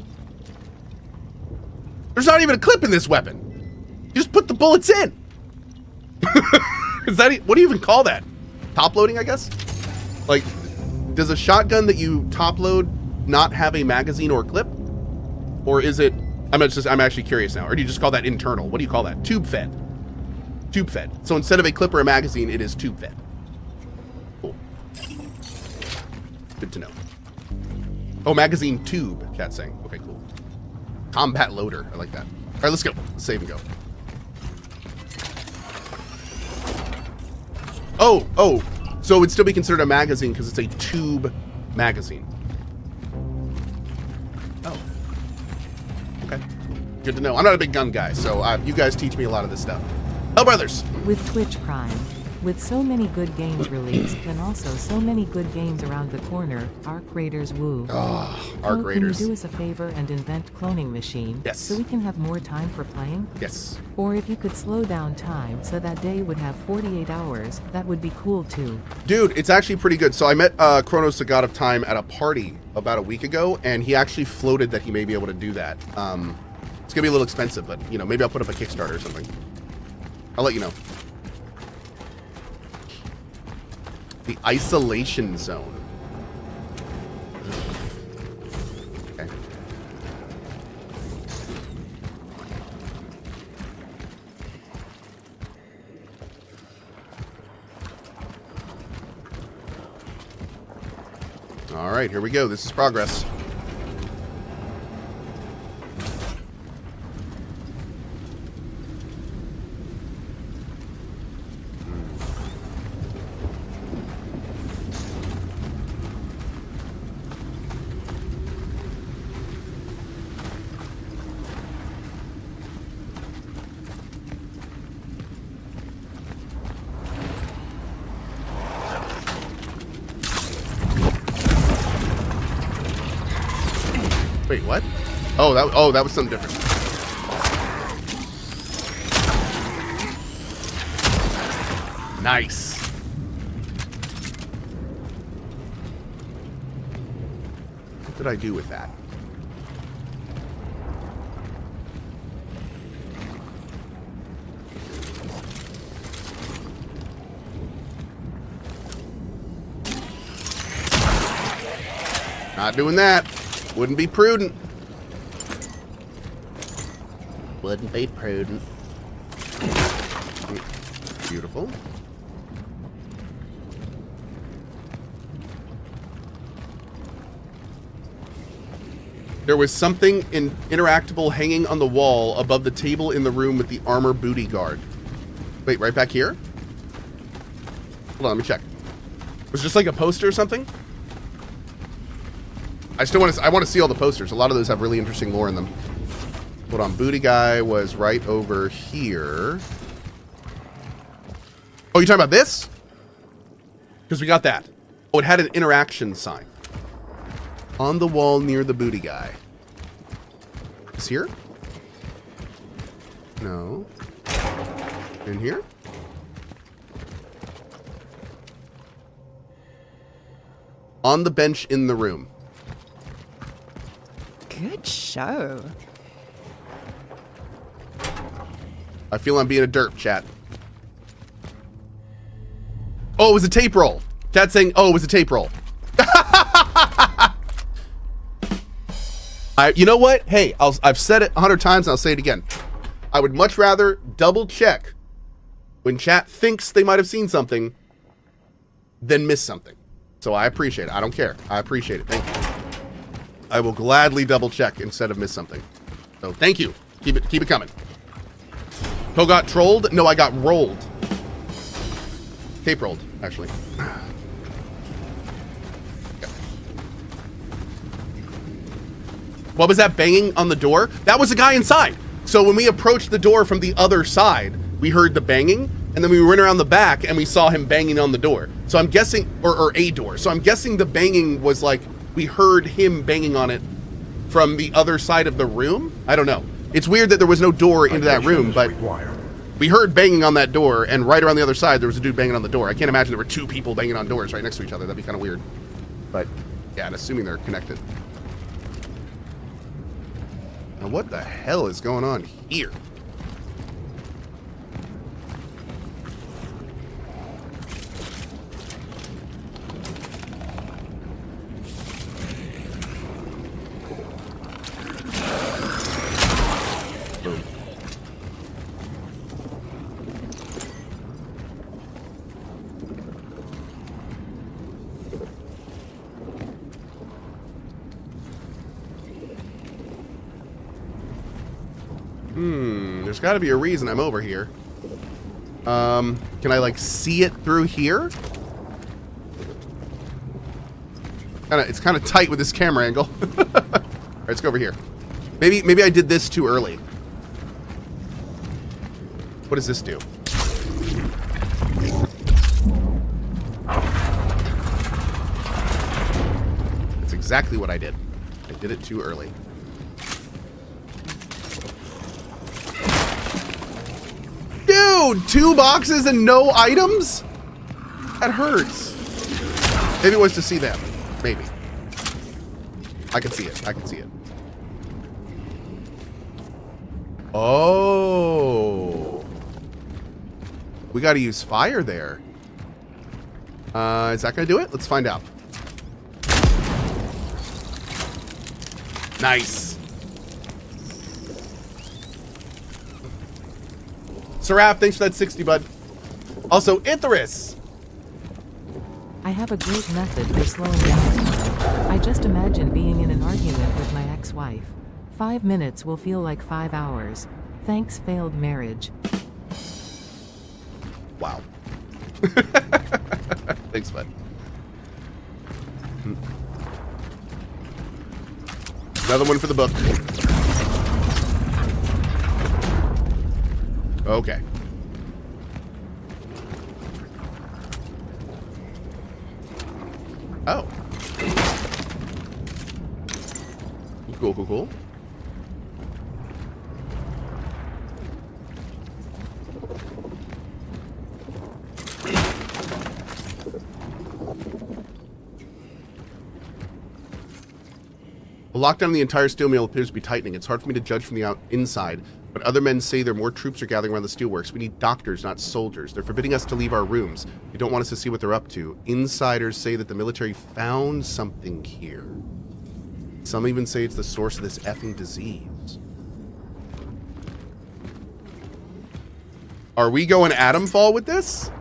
clip in this weapon. You just put the bullets in. Is that what do you even call that? Top loading, I guess? Like, does a shotgun that you top load not have a magazine or clip? Or is it I'm actually curious now. Or do you just call that internal? What do you call that? Tube fed. Tube fed. So instead of a clip or a magazine, it is tube fed. Cool. Good to know. Oh, magazine tube, chat's saying. Okay, cool. Combat loader. I like that. All right, let's go. Let's save and go. Oh. So it would still be considered a magazine because it's a tube magazine. Oh. Okay. Good to know. I'm not a big gun guy, so you guys teach me a lot of this stuff. Oh, brothers. With Twitch Prime, with so many good games released and also so many good games around the corner, Arc Raiders woo. Oh, Arc Raiders. Can you do us a favor and invent cloning machine? Yes. So we can have more time for playing? Yes. Or if you could slow down time so that day would have 48 hours, that would be cool too. Dude, it's actually pretty good. So I met Cronos, the God of Time, at a party about a week ago, and he actually floated that he may be able to do that. It's gonna be a little expensive, but you know, maybe I'll put up a Kickstarter or something. I'll let you know. The isolation zone. Okay. All right, here we go. This is progress. Wait, what? Oh, that was something different. Nice. What did I do with that? Not doing that. Wouldn't be prudent. Wouldn't be prudent. Beautiful. There was something interactable hanging on the wall above the table in the room with the armor booty guard. Wait, right back here? Hold on, let me check. Was it just like a poster or something? I want to see all the posters. A lot of those have really interesting lore in them. Hold on, booty guy was right over here. Oh, you talking about this? Because we got that. Oh, it had an interaction sign on the wall near the booty guy. Is here? No. In here? On the bench in the room. Good show. I feel I'm being a derp, chat. Oh, it was a tape roll. Chat saying, oh, it was a tape roll. You know what? Hey, I've said it 100 times and I'll say it again. I would much rather double check when chat thinks they might have seen something, then miss something. So I appreciate it. I don't care. I appreciate it. Thank you. I will gladly double check instead of miss something. So thank you. Keep it coming. Cohh got trolled? No, I got rolled. Cape rolled, actually. What was that banging on the door? That was a guy inside. So when we approached the door from the other side, we heard the banging, and then we went around the back and we saw him banging on the door. So I'm guessing, or a door. So I'm guessing the banging was like, we heard him banging on it from the other side of the room? I don't know. It's weird that there was no door into that room, but we heard banging on that door, and right around the other side, there was a dude banging on the door. I can't imagine there were two people banging on doors right next to each other. That'd be kind of weird. But yeah, and assuming they're connected. Now, what the hell is going on here? There's got to be a reason I'm over here. Can I, like, see it through here? It's kind of tight with this camera angle. All right, let's go over here. Maybe I did this too early. What does this do? That's exactly what I did. I did it too early. Dude, 2 boxes and no items? That hurts. Maybe it was to see them. Maybe. I can see it. I can see it. Oh. We got to use fire there. Is that going to do it? Let's find out. Nice. Seraph, thanks for that 60, bud. Also, Ithris. I have a great method for slowing down time. I just imagine being in an argument with my ex-wife. 5 minutes will feel like 5 hours. Thanks, failed marriage. Wow. Thanks, bud. Another one for the book. Okay. Oh. Cool, cool, cool. The lockdown on the entire steel mill appears to be tightening. It's hard for me to judge from the inside, but other men say there are more troops are gathering around the steelworks. We need doctors, not soldiers. They're forbidding us to leave our rooms. They don't want us to see what they're up to. Insiders say that the military found something here. Some even say it's the source of this effing disease. Are we going Atomfall with this?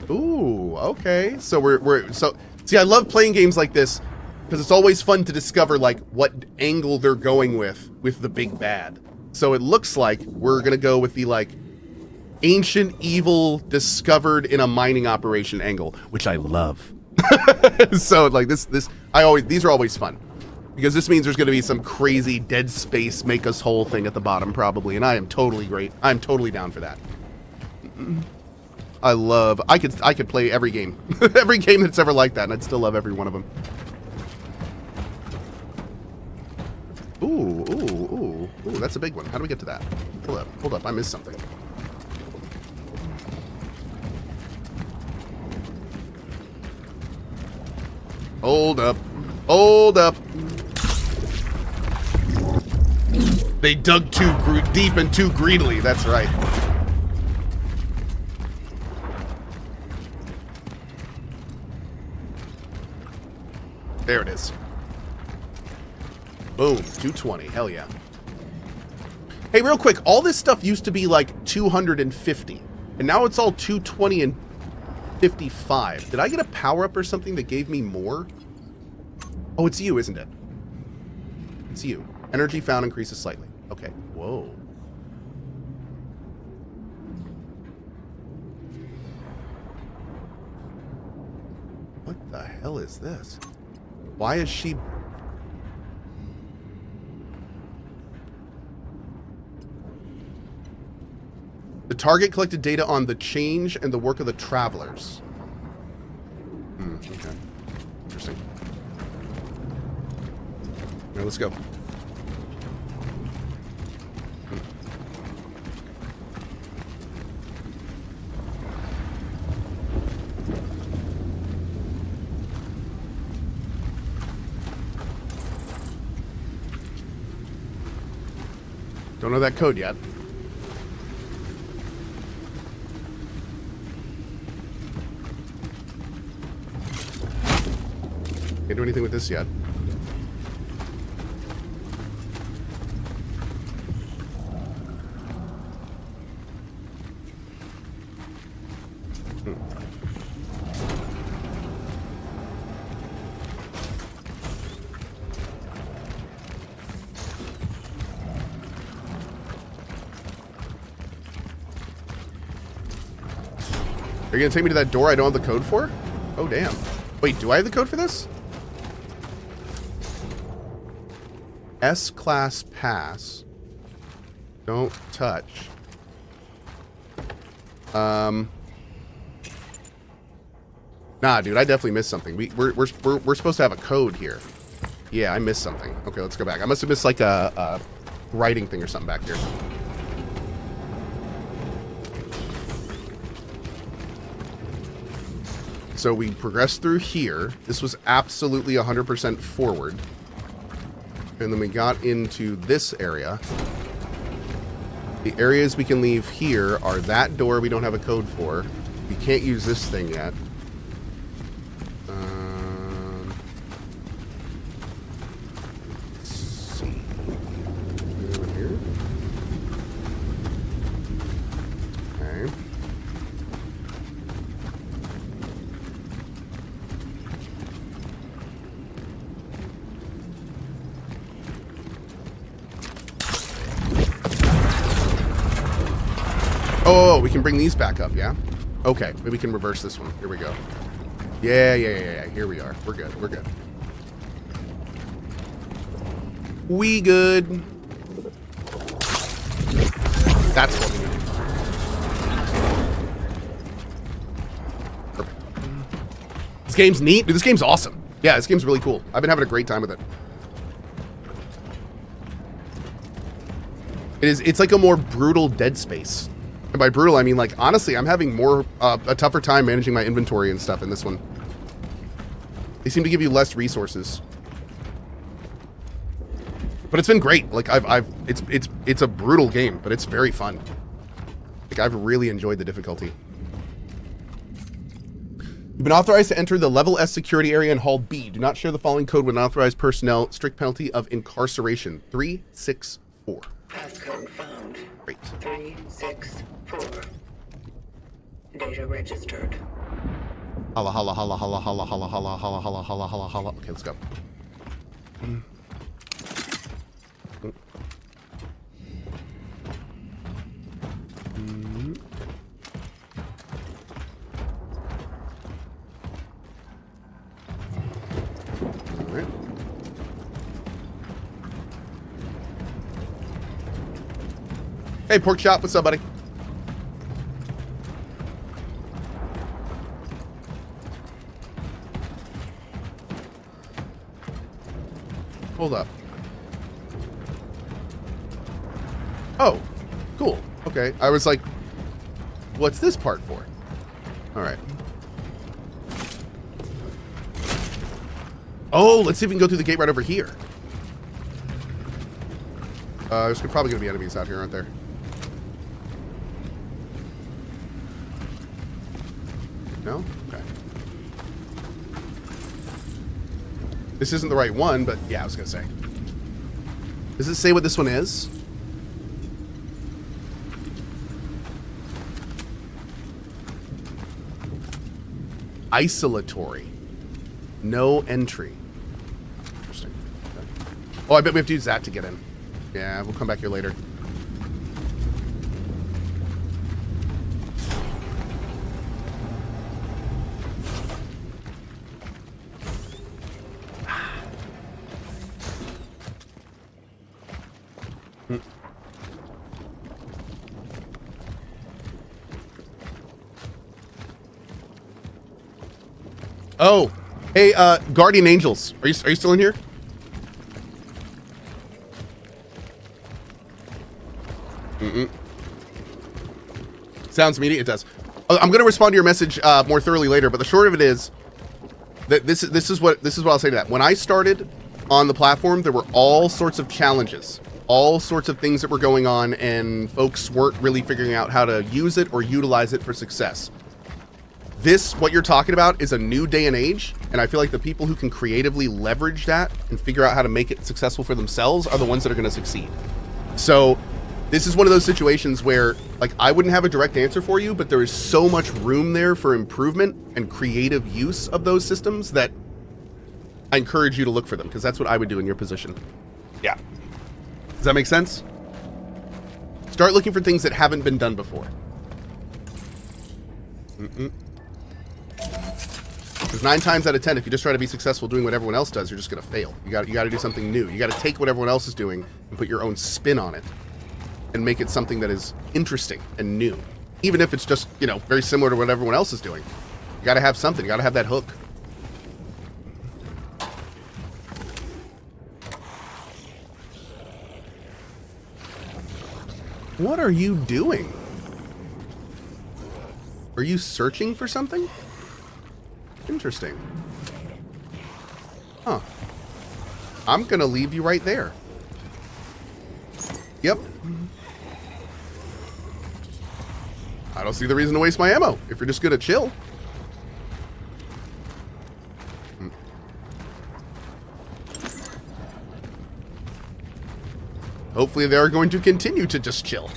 Ooh, okay. So we're see, I love playing games like this because it's always fun to discover like what angle they're going with the big bad. So it looks like we're gonna go with the like ancient evil discovered in a mining operation angle, which I love. So like these are always fun because this means there's gonna be some crazy Dead Space make us whole thing at the bottom probably, and I am totally great. I'm totally down for that. I could play every game, every game that's ever like that, and I'd still love every one of them. Ooh, that's a big one. How do we get to that? Hold up, I missed something. Hold up. They dug too deep and too greedily, that's right. There it is. Boom, 220, hell yeah. Hey, real quick, all this stuff used to be like 250. And now it's all 220 and 55. Did I get a power-up or something that gave me more? Oh, it's you, isn't it? It's you. Energy found increases slightly. Okay. Whoa. What the hell is this? Why is she... The target collected data on the change and the work of the travelers. Okay. Interesting. Now let's go. Don't know that code yet. Can't do anything with this yet. Are you gonna take me to that door I don't have the code for? Oh, damn. Wait, do I have the code for this? S-class pass. Don't touch. Nah, dude, I definitely missed something. We're supposed to have a code here. Yeah, I missed something. Okay, let's go back. I must have missed like a writing thing or something back here. So we progressed through here. This was absolutely 100% forward. And then we got into this area. The areas we can leave here are that door we don't have a code for. We can't use this thing yet. Let's see. Over here. Okay. Oh, we can bring these back up, yeah? Okay, maybe we can reverse this one. Here we go. Yeah. Here we are. We're good. We're good. We good. That's what we need. Perfect. This game's neat. Dude, this game's awesome. Yeah, this game's really cool. I've been having a great time with it. It's like a more brutal Dead Space. And by brutal, I mean, like, honestly, I'm having a tougher time managing my inventory and stuff in this one. They seem to give you less resources. But it's been great. Like, it's a brutal game, but it's very fun. Like, I've really enjoyed the difficulty. You've been authorized to enter the Level S security area in Hall B. Do not share the following code with unauthorized personnel. Strict penalty of incarceration. 364. Passcode found. Great. 364. Data registered. Holla, holla, holla, holla, holla, holla, holla, holla, holla, holla, holla, holla. Okay, let's go. All right. Hey, Pork Chop, what's up, buddy? Hold up. Oh, cool. Okay, I was like, what's this part for? All right. Oh, let's see if we can go through the gate right over here. There's probably going to be enemies out here, aren't there? No? Okay. This isn't the right one, but yeah, I was going to say. Does it say what this one is? Isolatory. No entry. Interesting. Okay. Oh, I bet we have to use that to get in. Yeah, we'll come back here later. Oh, hey, Guardian Angels, are you still in here? Sounds immediate. It does. I'm going to respond to your message more thoroughly later, but the short of it is that this is what I'll say to that. When I started on the platform, there were all sorts of challenges, all sorts of things that were going on, and folks weren't really figuring out how to use it or utilize it for success. This, what you're talking about, is a new day and age, and I feel like the people who can creatively leverage that and figure out how to make it successful for themselves are the ones that are going to succeed. So this is one of those situations where, like, I wouldn't have a direct answer for you, but there is so much room there for improvement and creative use of those systems that I encourage you to look for them, because that's what I would do in your position. Yeah. Does that make sense? Start looking for things that haven't been done before. Because 9 times out of 10, if you just try to be successful doing what everyone else does, you're just going to fail. You got to do something new. You got to take what everyone else is doing and put your own spin on it and make it something that is interesting and new. Even if it's just, you know, very similar to what everyone else is doing. You got to have something. You got to have that hook. What are you doing? Are you searching for something? Interesting. Huh. I'm gonna leave you right there. Yep. I don't see the reason to waste my ammo if you're just gonna chill. Hopefully they are going to continue to just chill.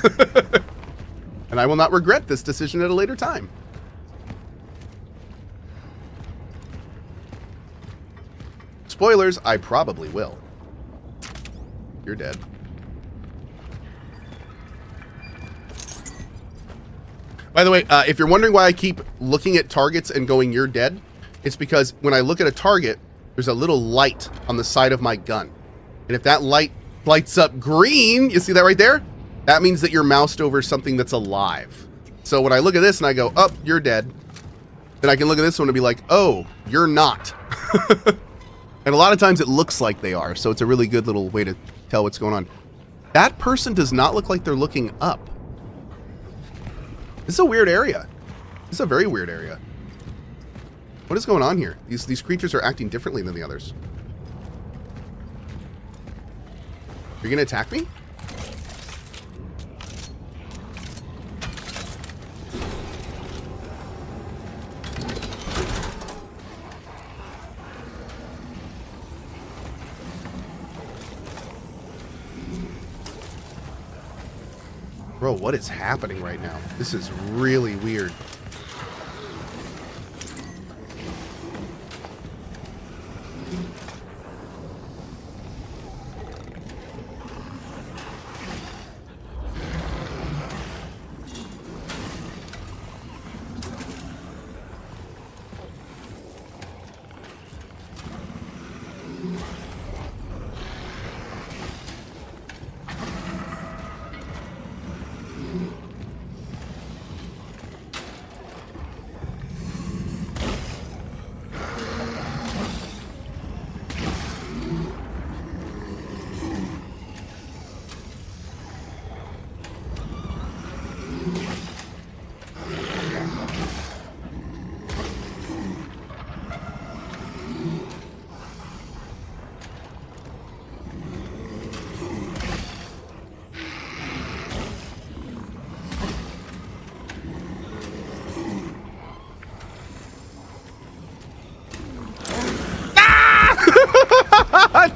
And I will not regret this decision at a later time. Spoilers, I probably will. You're dead. By the way, if you're wondering why I keep looking at targets and going, you're dead, it's because when I look at a target, there's a little light on the side of my gun. And if that light lights up green, you see that right there? That means that you're moused over something that's alive. So when I look at this and I go, oh, you're dead, then I can look at this one and be like, oh, you're not. And a lot of times it looks like they are, so it's a really good little way to tell what's going on. That person does not look like they're looking up. This is a weird area. This is a very weird area. What is going on here? These creatures are acting differently than the others. You're gonna attack me? Bro, what is happening right now? This is really weird.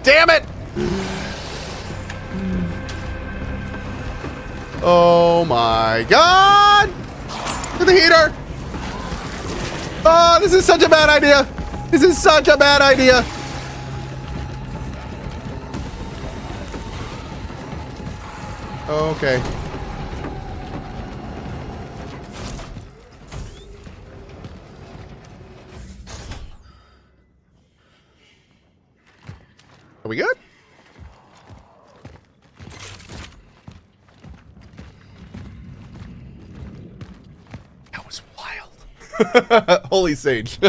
Damn it! Oh my god! To the heater! Oh, this is such a bad idea. This is such a bad idea. Okay. Are we good? That was wild. Holy sage.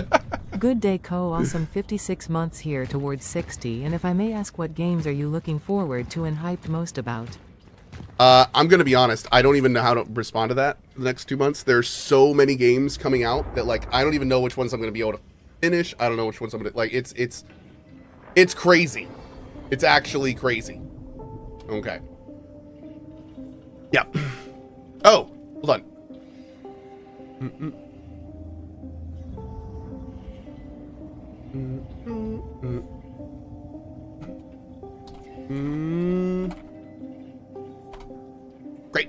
Good day, Cohh. Awesome 56 months here towards 60. And if I may ask, what games are you looking forward to and hyped most about? I'm going to be honest. I don't even know how to respond to that for the next 2 months. There's so many games coming out that, like, I don't even know which ones I'm going to be able to finish. I don't know which ones I'm going to, like, it's crazy. It's actually crazy. Okay. Yeah. Oh, hold on. Great.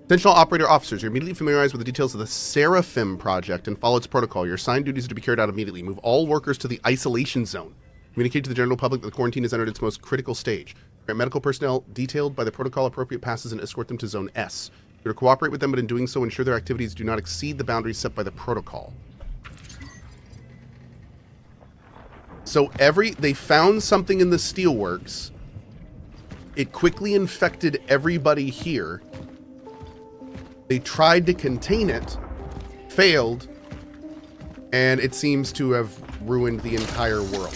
Attention all operator officers, you're immediately familiarized with the details of the Seraphim project and follow its protocol. Your assigned duties are to be carried out immediately. Move all workers to the isolation zone. Communicate to the general public that the quarantine has entered its most critical stage. Grant medical personnel detailed by the protocol appropriate passes and escort them to Zone S. You're to cooperate with them, but in doing so, ensure their activities do not exceed the boundaries set by the protocol. So they found something in the steelworks. It quickly infected everybody here. They tried to contain it, failed, and it seems to have ruined the entire world.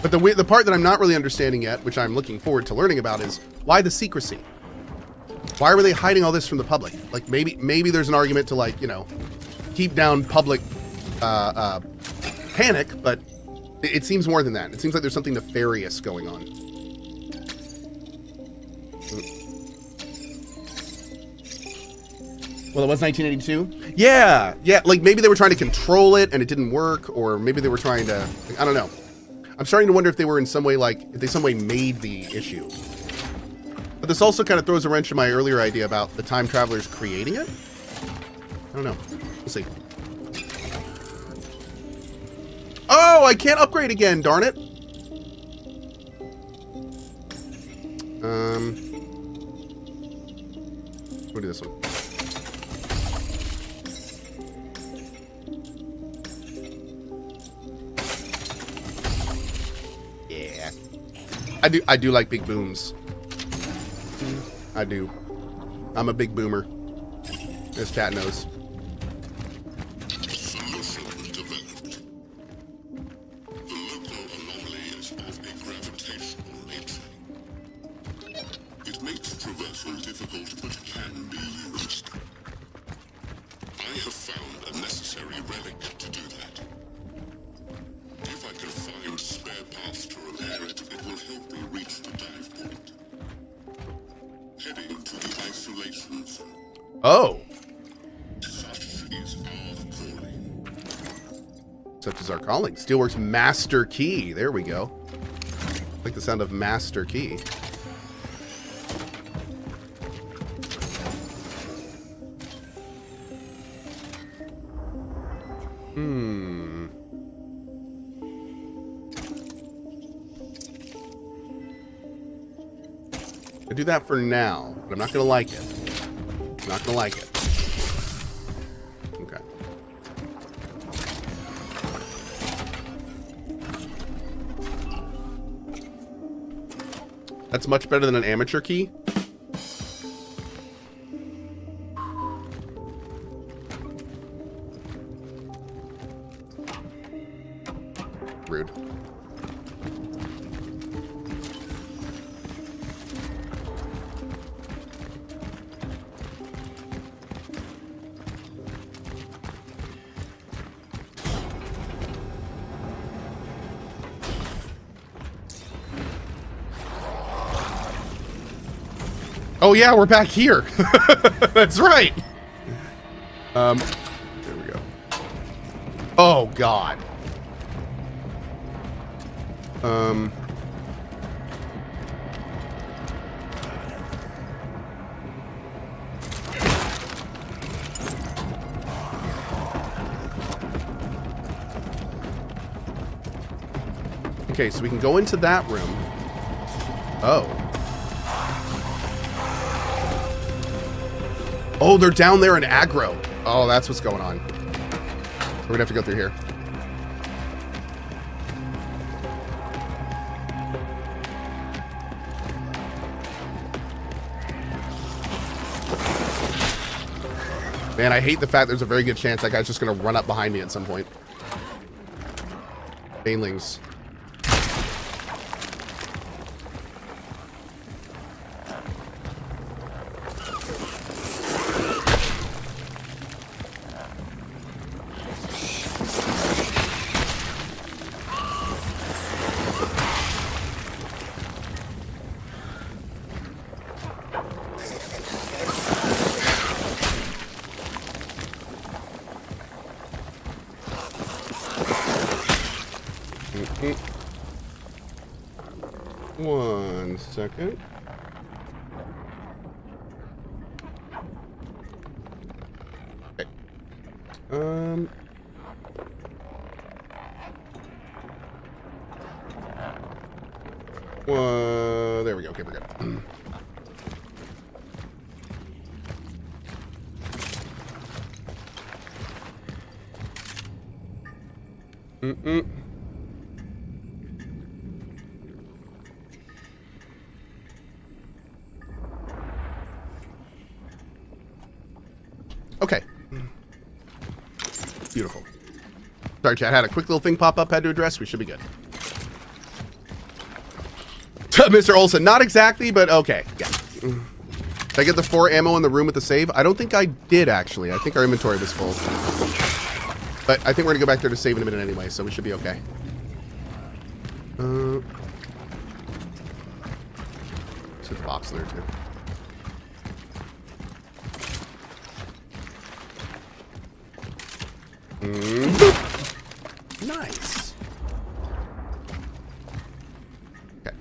But the part that I'm not really understanding yet, which I'm looking forward to learning about, is why the secrecy? Why were they hiding all this from the public? Like, maybe there's an argument to, like, you know, keep down public panic, but it seems more than that. It seems like there's something nefarious going on. Well, it was 1982? Yeah, like maybe they were trying to control it and it didn't work, or maybe they were trying to, I don't know. I'm starting to wonder if they were in some way, like, if they some way made the issue. But this also kind of throws a wrench in my earlier idea about the time travelers creating it. I don't know. We'll see. Oh, I can't upgrade again, darn it. We'll do this one. Yeah. I do like big booms. I do. I'm a big boomer. As chat knows. Solution developed. The local anomaly is of a gravitational nature. It makes traversal difficult, but can be used. I have found a necessary relic to do that. If I can find spare parts to repair it, it will help me reach the dive point. Heading to the isolation zone. Oh. Such is our calling. Such as our calling. Steelworks Master Key. There we go. I like the sound of Master Key. I do that for now, but I'm not gonna like it. I'm not gonna like it. Okay. That's much better than an amateur key. Rude. Oh yeah, we're back here. That's right. There we go. Oh God. Okay, so we can go into that room. Oh. Oh, they're down there in aggro. Oh, that's what's going on. We're gonna have to go through here. Man, I hate the fact there's a very good chance that guy's just gonna run up behind me at some point. Banelings. One second. Okay. There we go. Okay, we're good. Okay. Beautiful. Sorry, chat. Had a quick little thing pop up. Had to address. We should be good. Mr. Olson, not exactly, but okay. Yeah. Did I get the 4 ammo in the room with the save? I don't think I did, actually. I think our inventory was full. But I think we're going to go back there to save in a minute anyway, so we should be okay. Let's hit the box in there, too. Nice. Okay.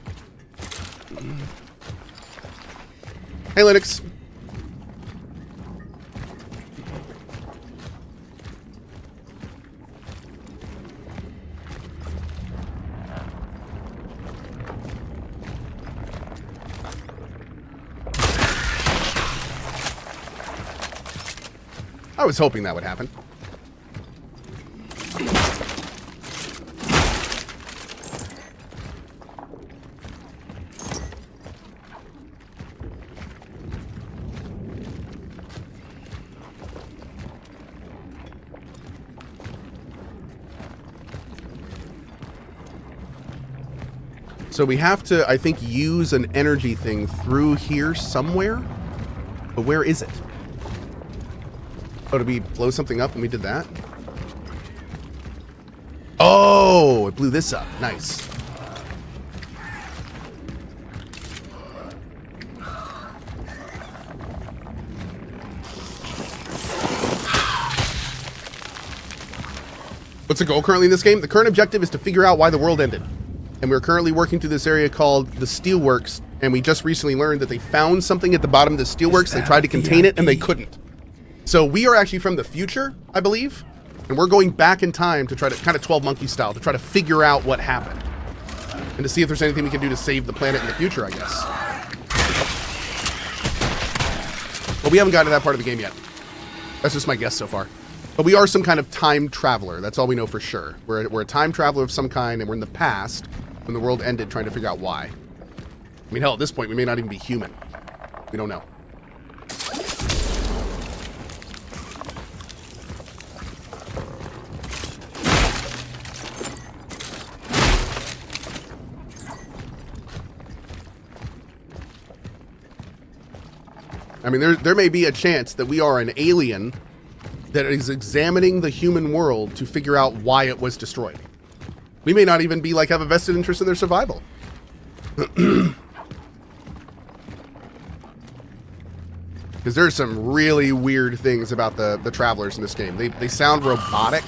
Hey, Linux. I was hoping that would happen. So we have to, I think, use an energy thing through here somewhere. But where is it? Oh, did we blow something up when we did that? Oh, it blew this up. Nice. What's the goal currently in this game? The current objective is to figure out why the world ended. And we're currently working through this area called the Steelworks, and we just recently learned that they found something at the bottom of the Steelworks. They tried to contain it, and they couldn't. So we are actually from the future, I believe, and we're going back in time to try to, kind of 12 Monkey style, to try to figure out what happened. And to see if there's anything we can do to save the planet in the future, I guess. But we haven't gotten to that part of the game yet. That's just my guess so far. But we are some kind of time traveler. That's all we know for sure. We're a time traveler of some kind, and we're in the past when the world ended, trying to figure out why. I mean, hell, at this point, we may not even be human. We don't know. I mean, there may be a chance that we are an alien that is examining the human world to figure out why it was destroyed. We may not even be like have a vested interest in their survival. Because there's some really weird things about the travelers in this game. They sound robotic.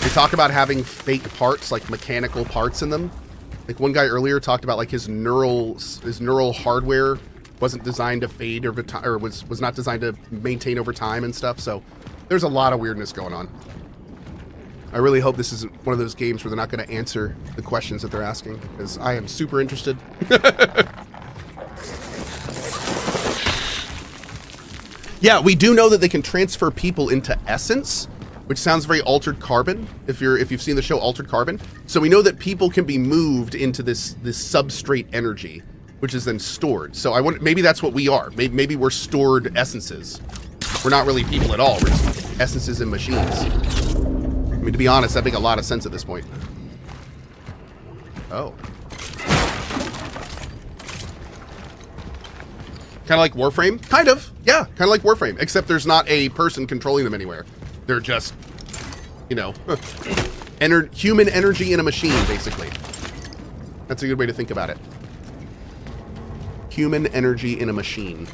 They talk about having fake parts, like mechanical parts in them. Like one guy earlier talked about like his neural hardware wasn't designed to fade or was not designed to maintain over time and stuff. So there's a lot of weirdness going on. I really hope this isn't one of those games where they're not going to answer the questions that they're asking, because I am super interested. Yeah, we do know that they can transfer people into essence, which sounds very Altered Carbon, if you've seen the show Altered Carbon. So we know that people can be moved into this substrate energy, which is then stored. So I wonder, maybe that's what we are. Maybe we're stored essences. We're not really people at all. We're just essences in machines. I mean, to be honest, that makes a lot of sense at this point. Oh. Kind of like Warframe? Kind of. Yeah, kind of like Warframe, except there's not a person controlling them anywhere. They're just, you know, human energy in a machine, basically. That's a good way to think about it. Human energy in a machine.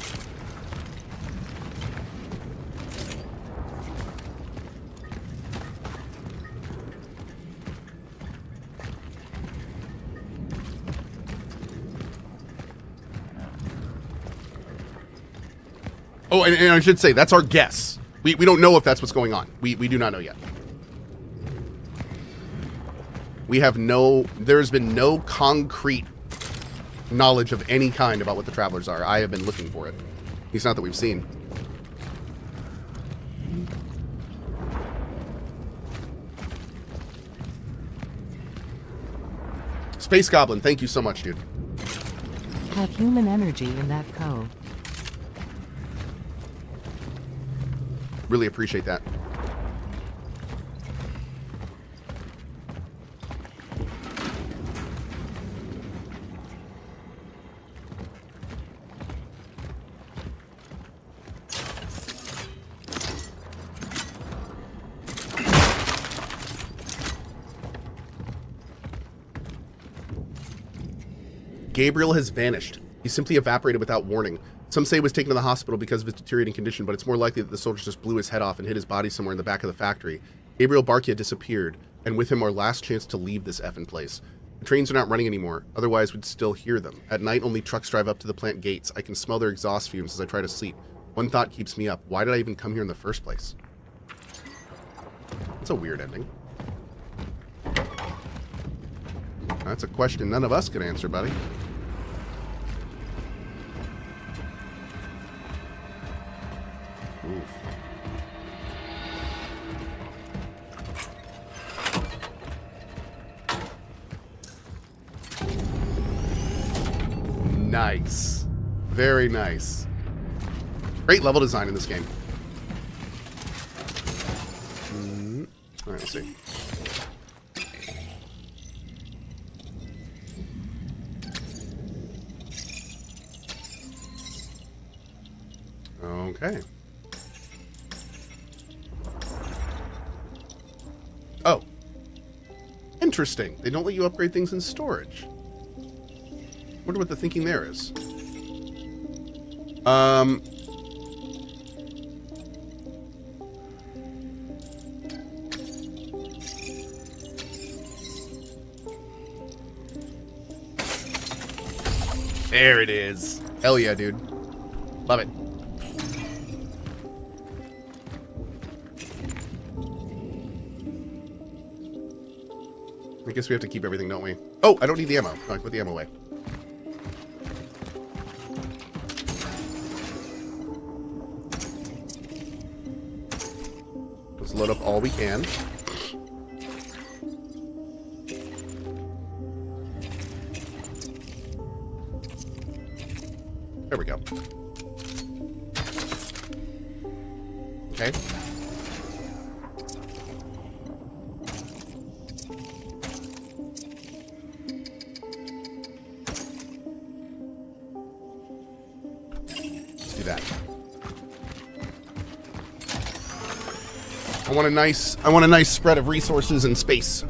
Oh, and I should say, that's our guess. We don't know if that's what's going on. We do not know yet. There's been no concrete knowledge of any kind about what the travelers are. I have been looking for it. At least not that we've seen. Space Goblin, thank you so much, dude. Have human energy in that Cohh. Really appreciate that. Gabriel has vanished. He simply evaporated without warning. Some say he was taken to the hospital because of his deteriorating condition, but it's more likely that the soldiers just blew his head off and hid his body somewhere in the back of the factory. Gabriel Barkia disappeared, and with him our last chance to leave this effing place. The trains are not running anymore, otherwise we'd still hear them. At night, only trucks drive up to the plant gates. I can smell their exhaust fumes as I try to sleep. One thought keeps me up. Why did I even come here in the first place? That's a weird ending. That's a question none of us could answer, buddy. Oof. Nice. Very nice. Great level design in this game. All right, let's see. Okay. Oh. Interesting. They don't let you upgrade things in storage. Wonder what the thinking there is. There it is. Hell yeah, dude. Love it. I guess we have to keep everything, don't we? Oh, I don't need the ammo. No, I put the ammo away. Let's load up all we can. There we go. Okay. I want a nice spread of resources and space.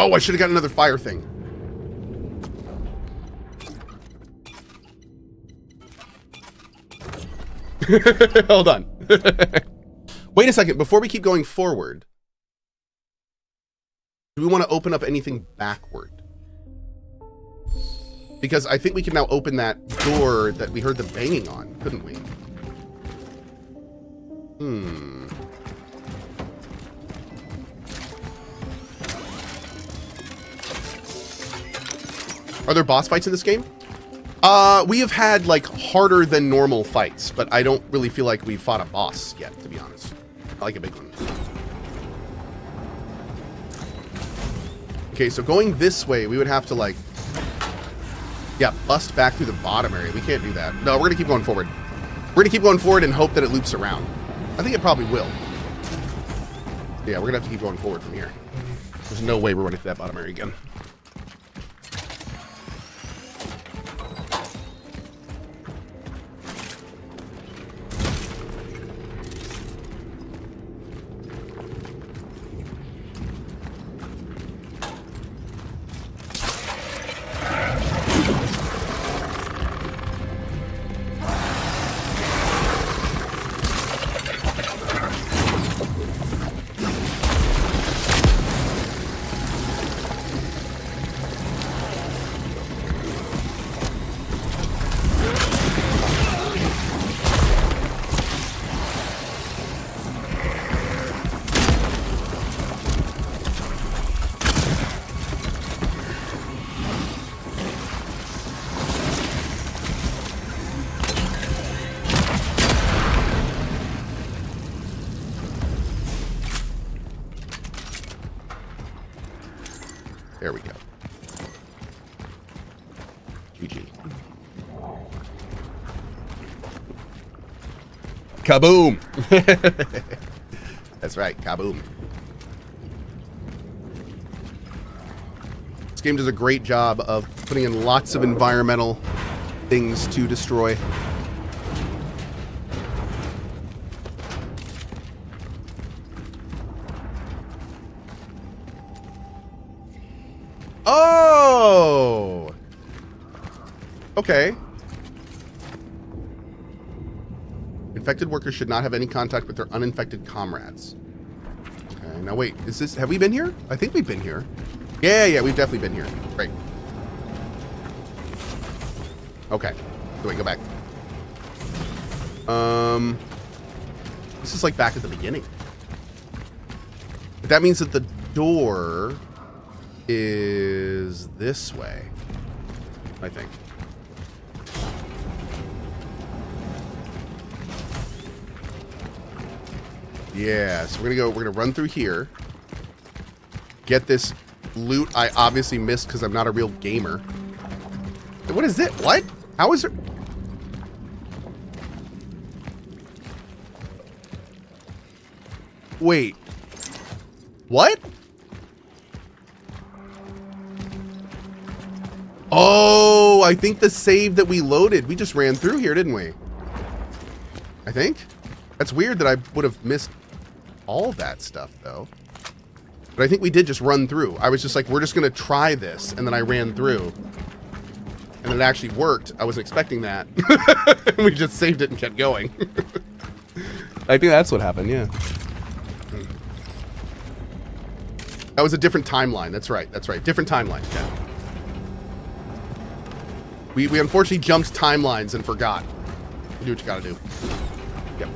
Oh, I should have got another fire thing. Hold on. Wait a second. Before we keep going forward, do we want to open up anything backward? Because I think we can now open that door that we heard the banging on, couldn't we? Are there boss fights in this game? We have had like harder than normal fights, but I don't really feel like we've fought a boss yet, to be honest. I like a big one. Okay, so going this way, we would have to like, yeah, bust back through the bottom area. We can't do that. No, we're gonna keep going forward. We're gonna keep going forward and hope that it loops around. I think it probably will. Yeah, we're gonna have to keep going forward from here. There's no way we're running through that bottom area again. There we go. GG. Kaboom! That's right, kaboom. This game does a great job of putting in lots of environmental things to destroy. Oh! Okay. Infected workers should not have any contact with their uninfected comrades. Okay, now wait, is this, have we been here? I think we've been here. Yeah, we've definitely been here. Great. Okay. Wait, go back. This is like back at the beginning. But that means that the door is this way, I think. Yeah, so we're gonna run through here, get this loot I obviously missed because I'm not a real gamer. What is it? What? How is it? Wait. What? Oh, I think the save that we loaded, we just ran through here, didn't we? I think. That's weird that I would have missed all that stuff, though. But I think we did just run through. I was just like, we're just going to try this. And then I ran through. And it actually worked. I wasn't expecting that. We just saved it and kept going. I think that's what happened, yeah. That was a different timeline. That's right. That's right. Different timeline. Yeah. We unfortunately jumped timelines and forgot. You do what you gotta do. Yep.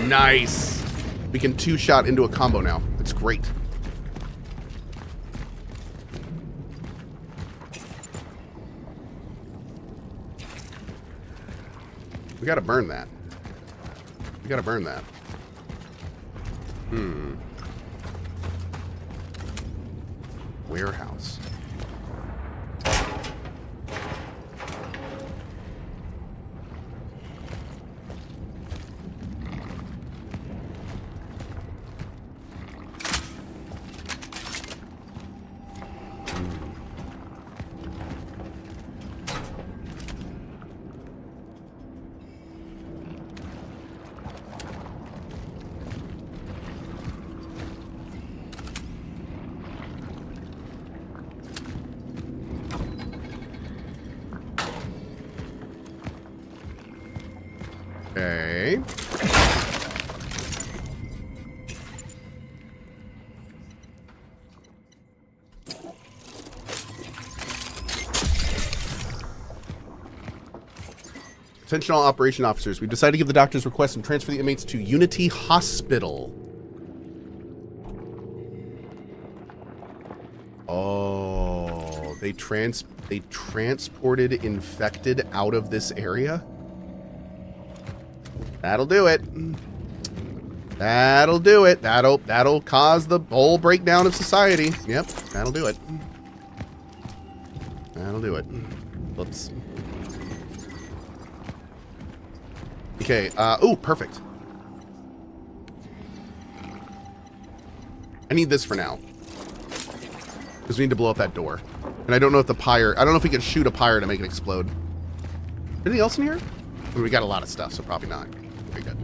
Nice. We can two-shot into a combo now. It's great. We gotta burn that. We gotta burn that. Warehouse. Okay. Attention all operation officers. We've decided to give the doctor's request and transfer the inmates to Unity Hospital. Oh, they transported infected out of this area? That'll do it. That'll do it. That'll cause the whole breakdown of society. Yep, that'll do it. That'll do it. Whoops. Okay, ooh, perfect. I need this for now. Because we need to blow up that door. And I don't know if the pyre, I don't know if we can shoot a pyre to make it explode. Anything else in here? I mean, we got a lot of stuff, so probably not. Okay, good.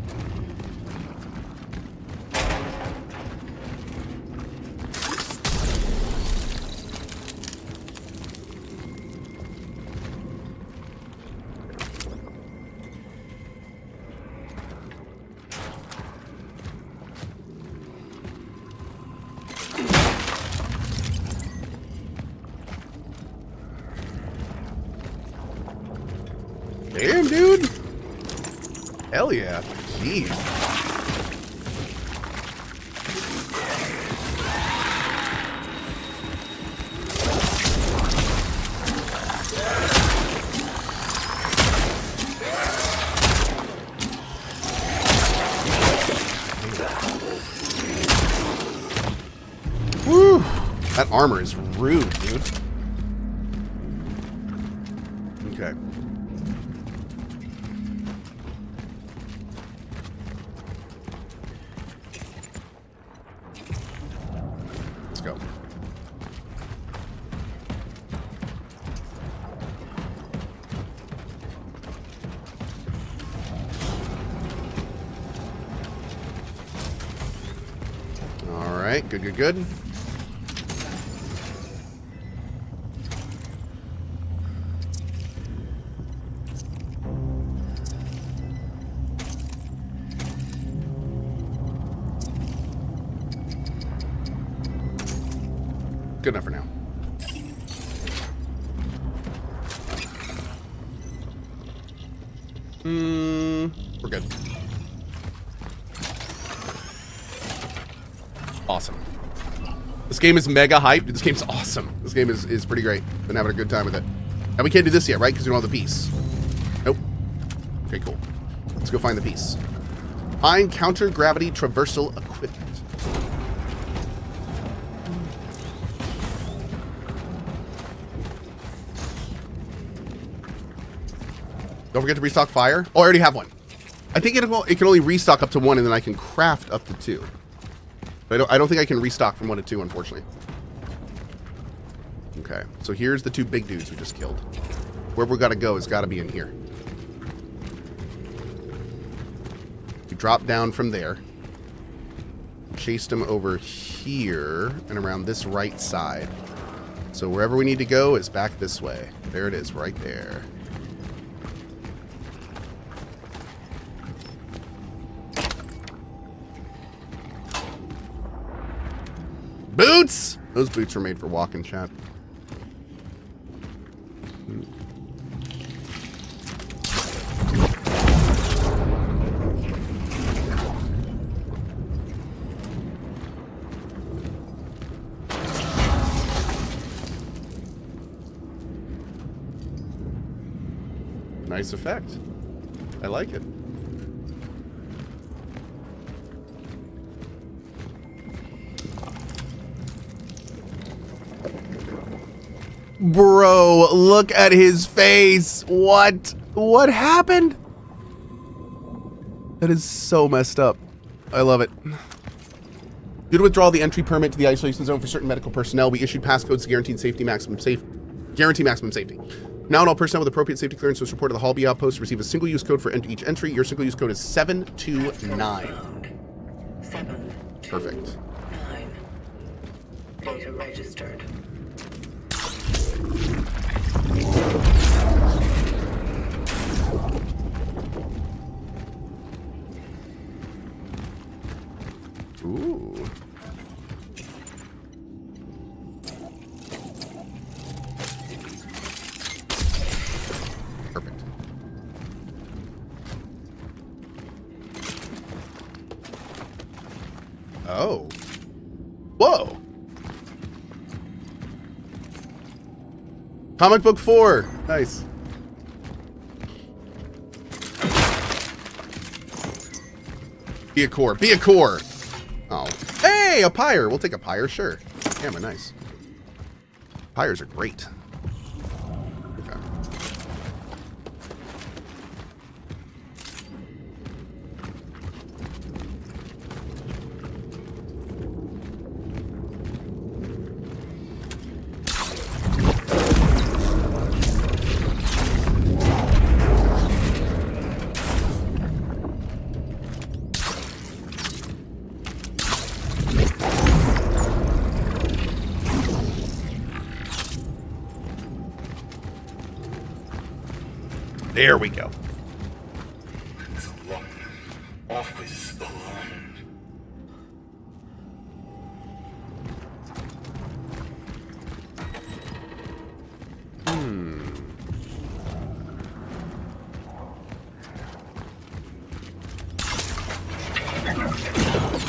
Damn, dude. Hell yeah. Jeez. Woo. That armor is rude, dude. Okay. Go. All right, good, good, good. Good enough for now. We're good. Awesome. This game is mega hyped. This game's awesome. This game is pretty great. Been having a good time with it. And we can't do this yet, right? Because we don't have the piece. Nope. Okay, cool. Let's go find the piece. Find counter-gravity traversal equipment. Don't forget to restock fire. Oh, I already have one. I think it can only restock up to 1, and then I can craft up to 2. But I don't think I can restock from 1 to 2, unfortunately. Okay, so here's the 2 big dudes we just killed. Wherever we gotta go has gotta be in here. We dropped down from there. Chased them over here and around this right side. So wherever we need to go is back this way. There it is, right there. Boots! Those boots were made for walking, chat. Nice effect. I like it. Bro, look at his face. What? What happened? That is so messed up. I love it. Due to withdraw the entry permit to the isolation zone for certain medical personnel, we issued passcodes to guarantee maximum safety. Now, all personnel with appropriate safety clearance was reported to the Hall B outpost receive a single-use code for each entry. Your single-use code is 729. 7. Perfect. 9. Data registered. Ooh. Perfect. Oh. Whoa. Comic book 4. Nice. Be a core. Be a core. Oh. Hey, a pyre. We'll take a pyre, sure. Damn, nice. Pyres are great. Okay. There we go. The one always alone.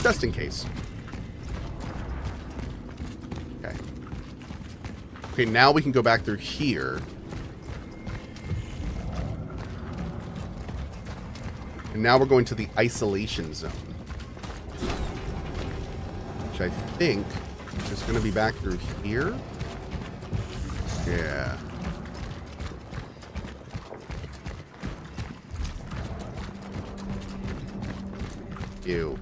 Just in case. Okay. Okay, now we can go back through here. And now we're going to the isolation zone. Which I think is going to be back through here. Yeah. Ew.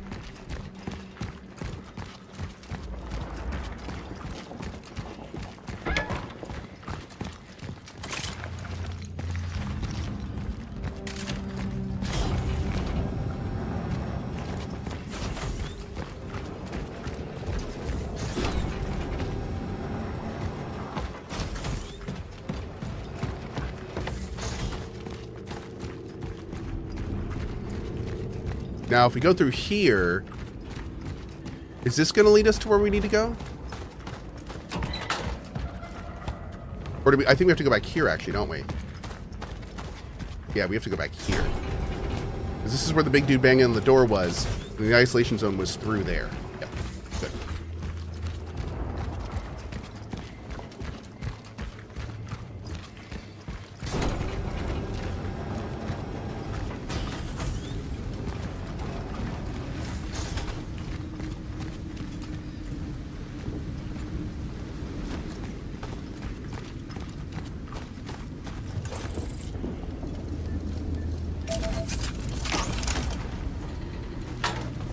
Now, if we go through here, is this going to lead us to where we need to go? Or do we? I think we have to go back here, actually, don't we? Yeah, we have to go back here. Because this is where the big dude banging on the door was. And the isolation zone was through there. Yep. Good.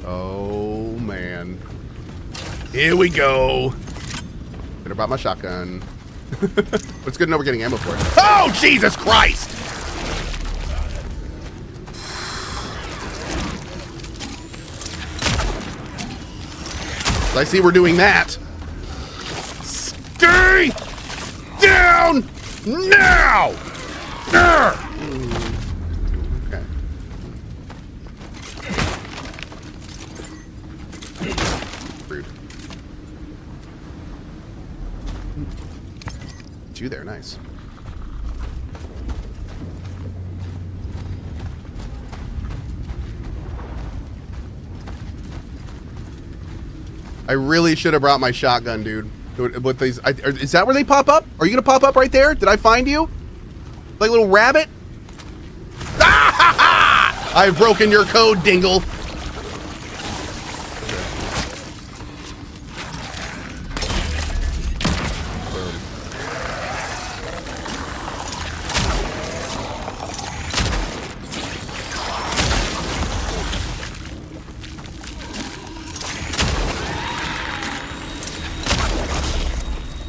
Oh, man. Here we go. Could have brought my shotgun. But it's good to know we're getting ammo for it. Oh, Jesus Christ! I see we're doing that. Stay down now! Okay. Rude. You there, nice. I really should have brought my shotgun, dude. With these, is that where they pop up? Are you gonna pop up right there? Did I find you? Like a little rabbit? Ah, ha, ha! I've broken your code, Dingle.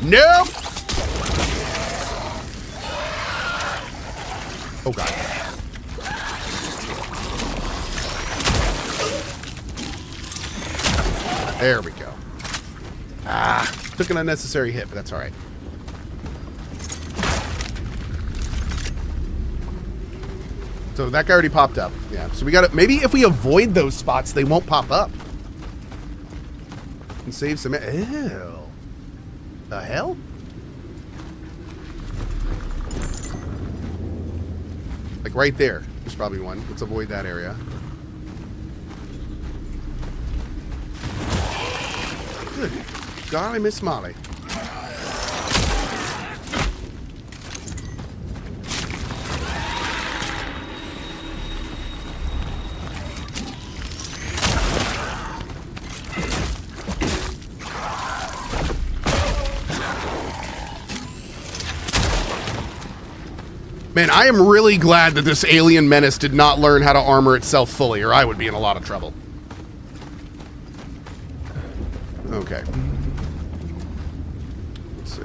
Nope. Oh god. There we go. Ah, took an unnecessary hit, but that's all right. So that guy already popped up. Yeah. So we got to maybe if we avoid those spots, they won't pop up. And save some... Ew. The hell? Like right there. There's probably one. Let's avoid that area. Good golly, Miss Molly. Man, I am really glad that this alien menace did not learn how to armor itself fully, or I would be in a lot of trouble. Okay. Let's see.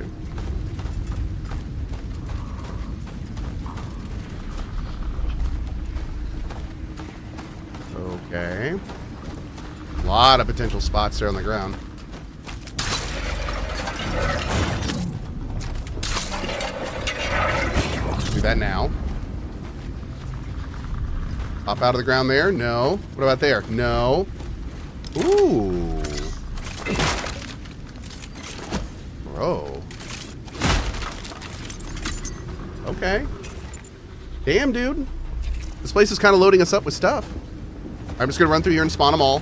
Okay. A lot of potential spots there on the ground. Do that now. Pop out of the ground there? No. What about there? No. Ooh. Bro. Okay. Damn, dude. This place is kind of loading us up with stuff. I'm just going to run through here and spawn them all.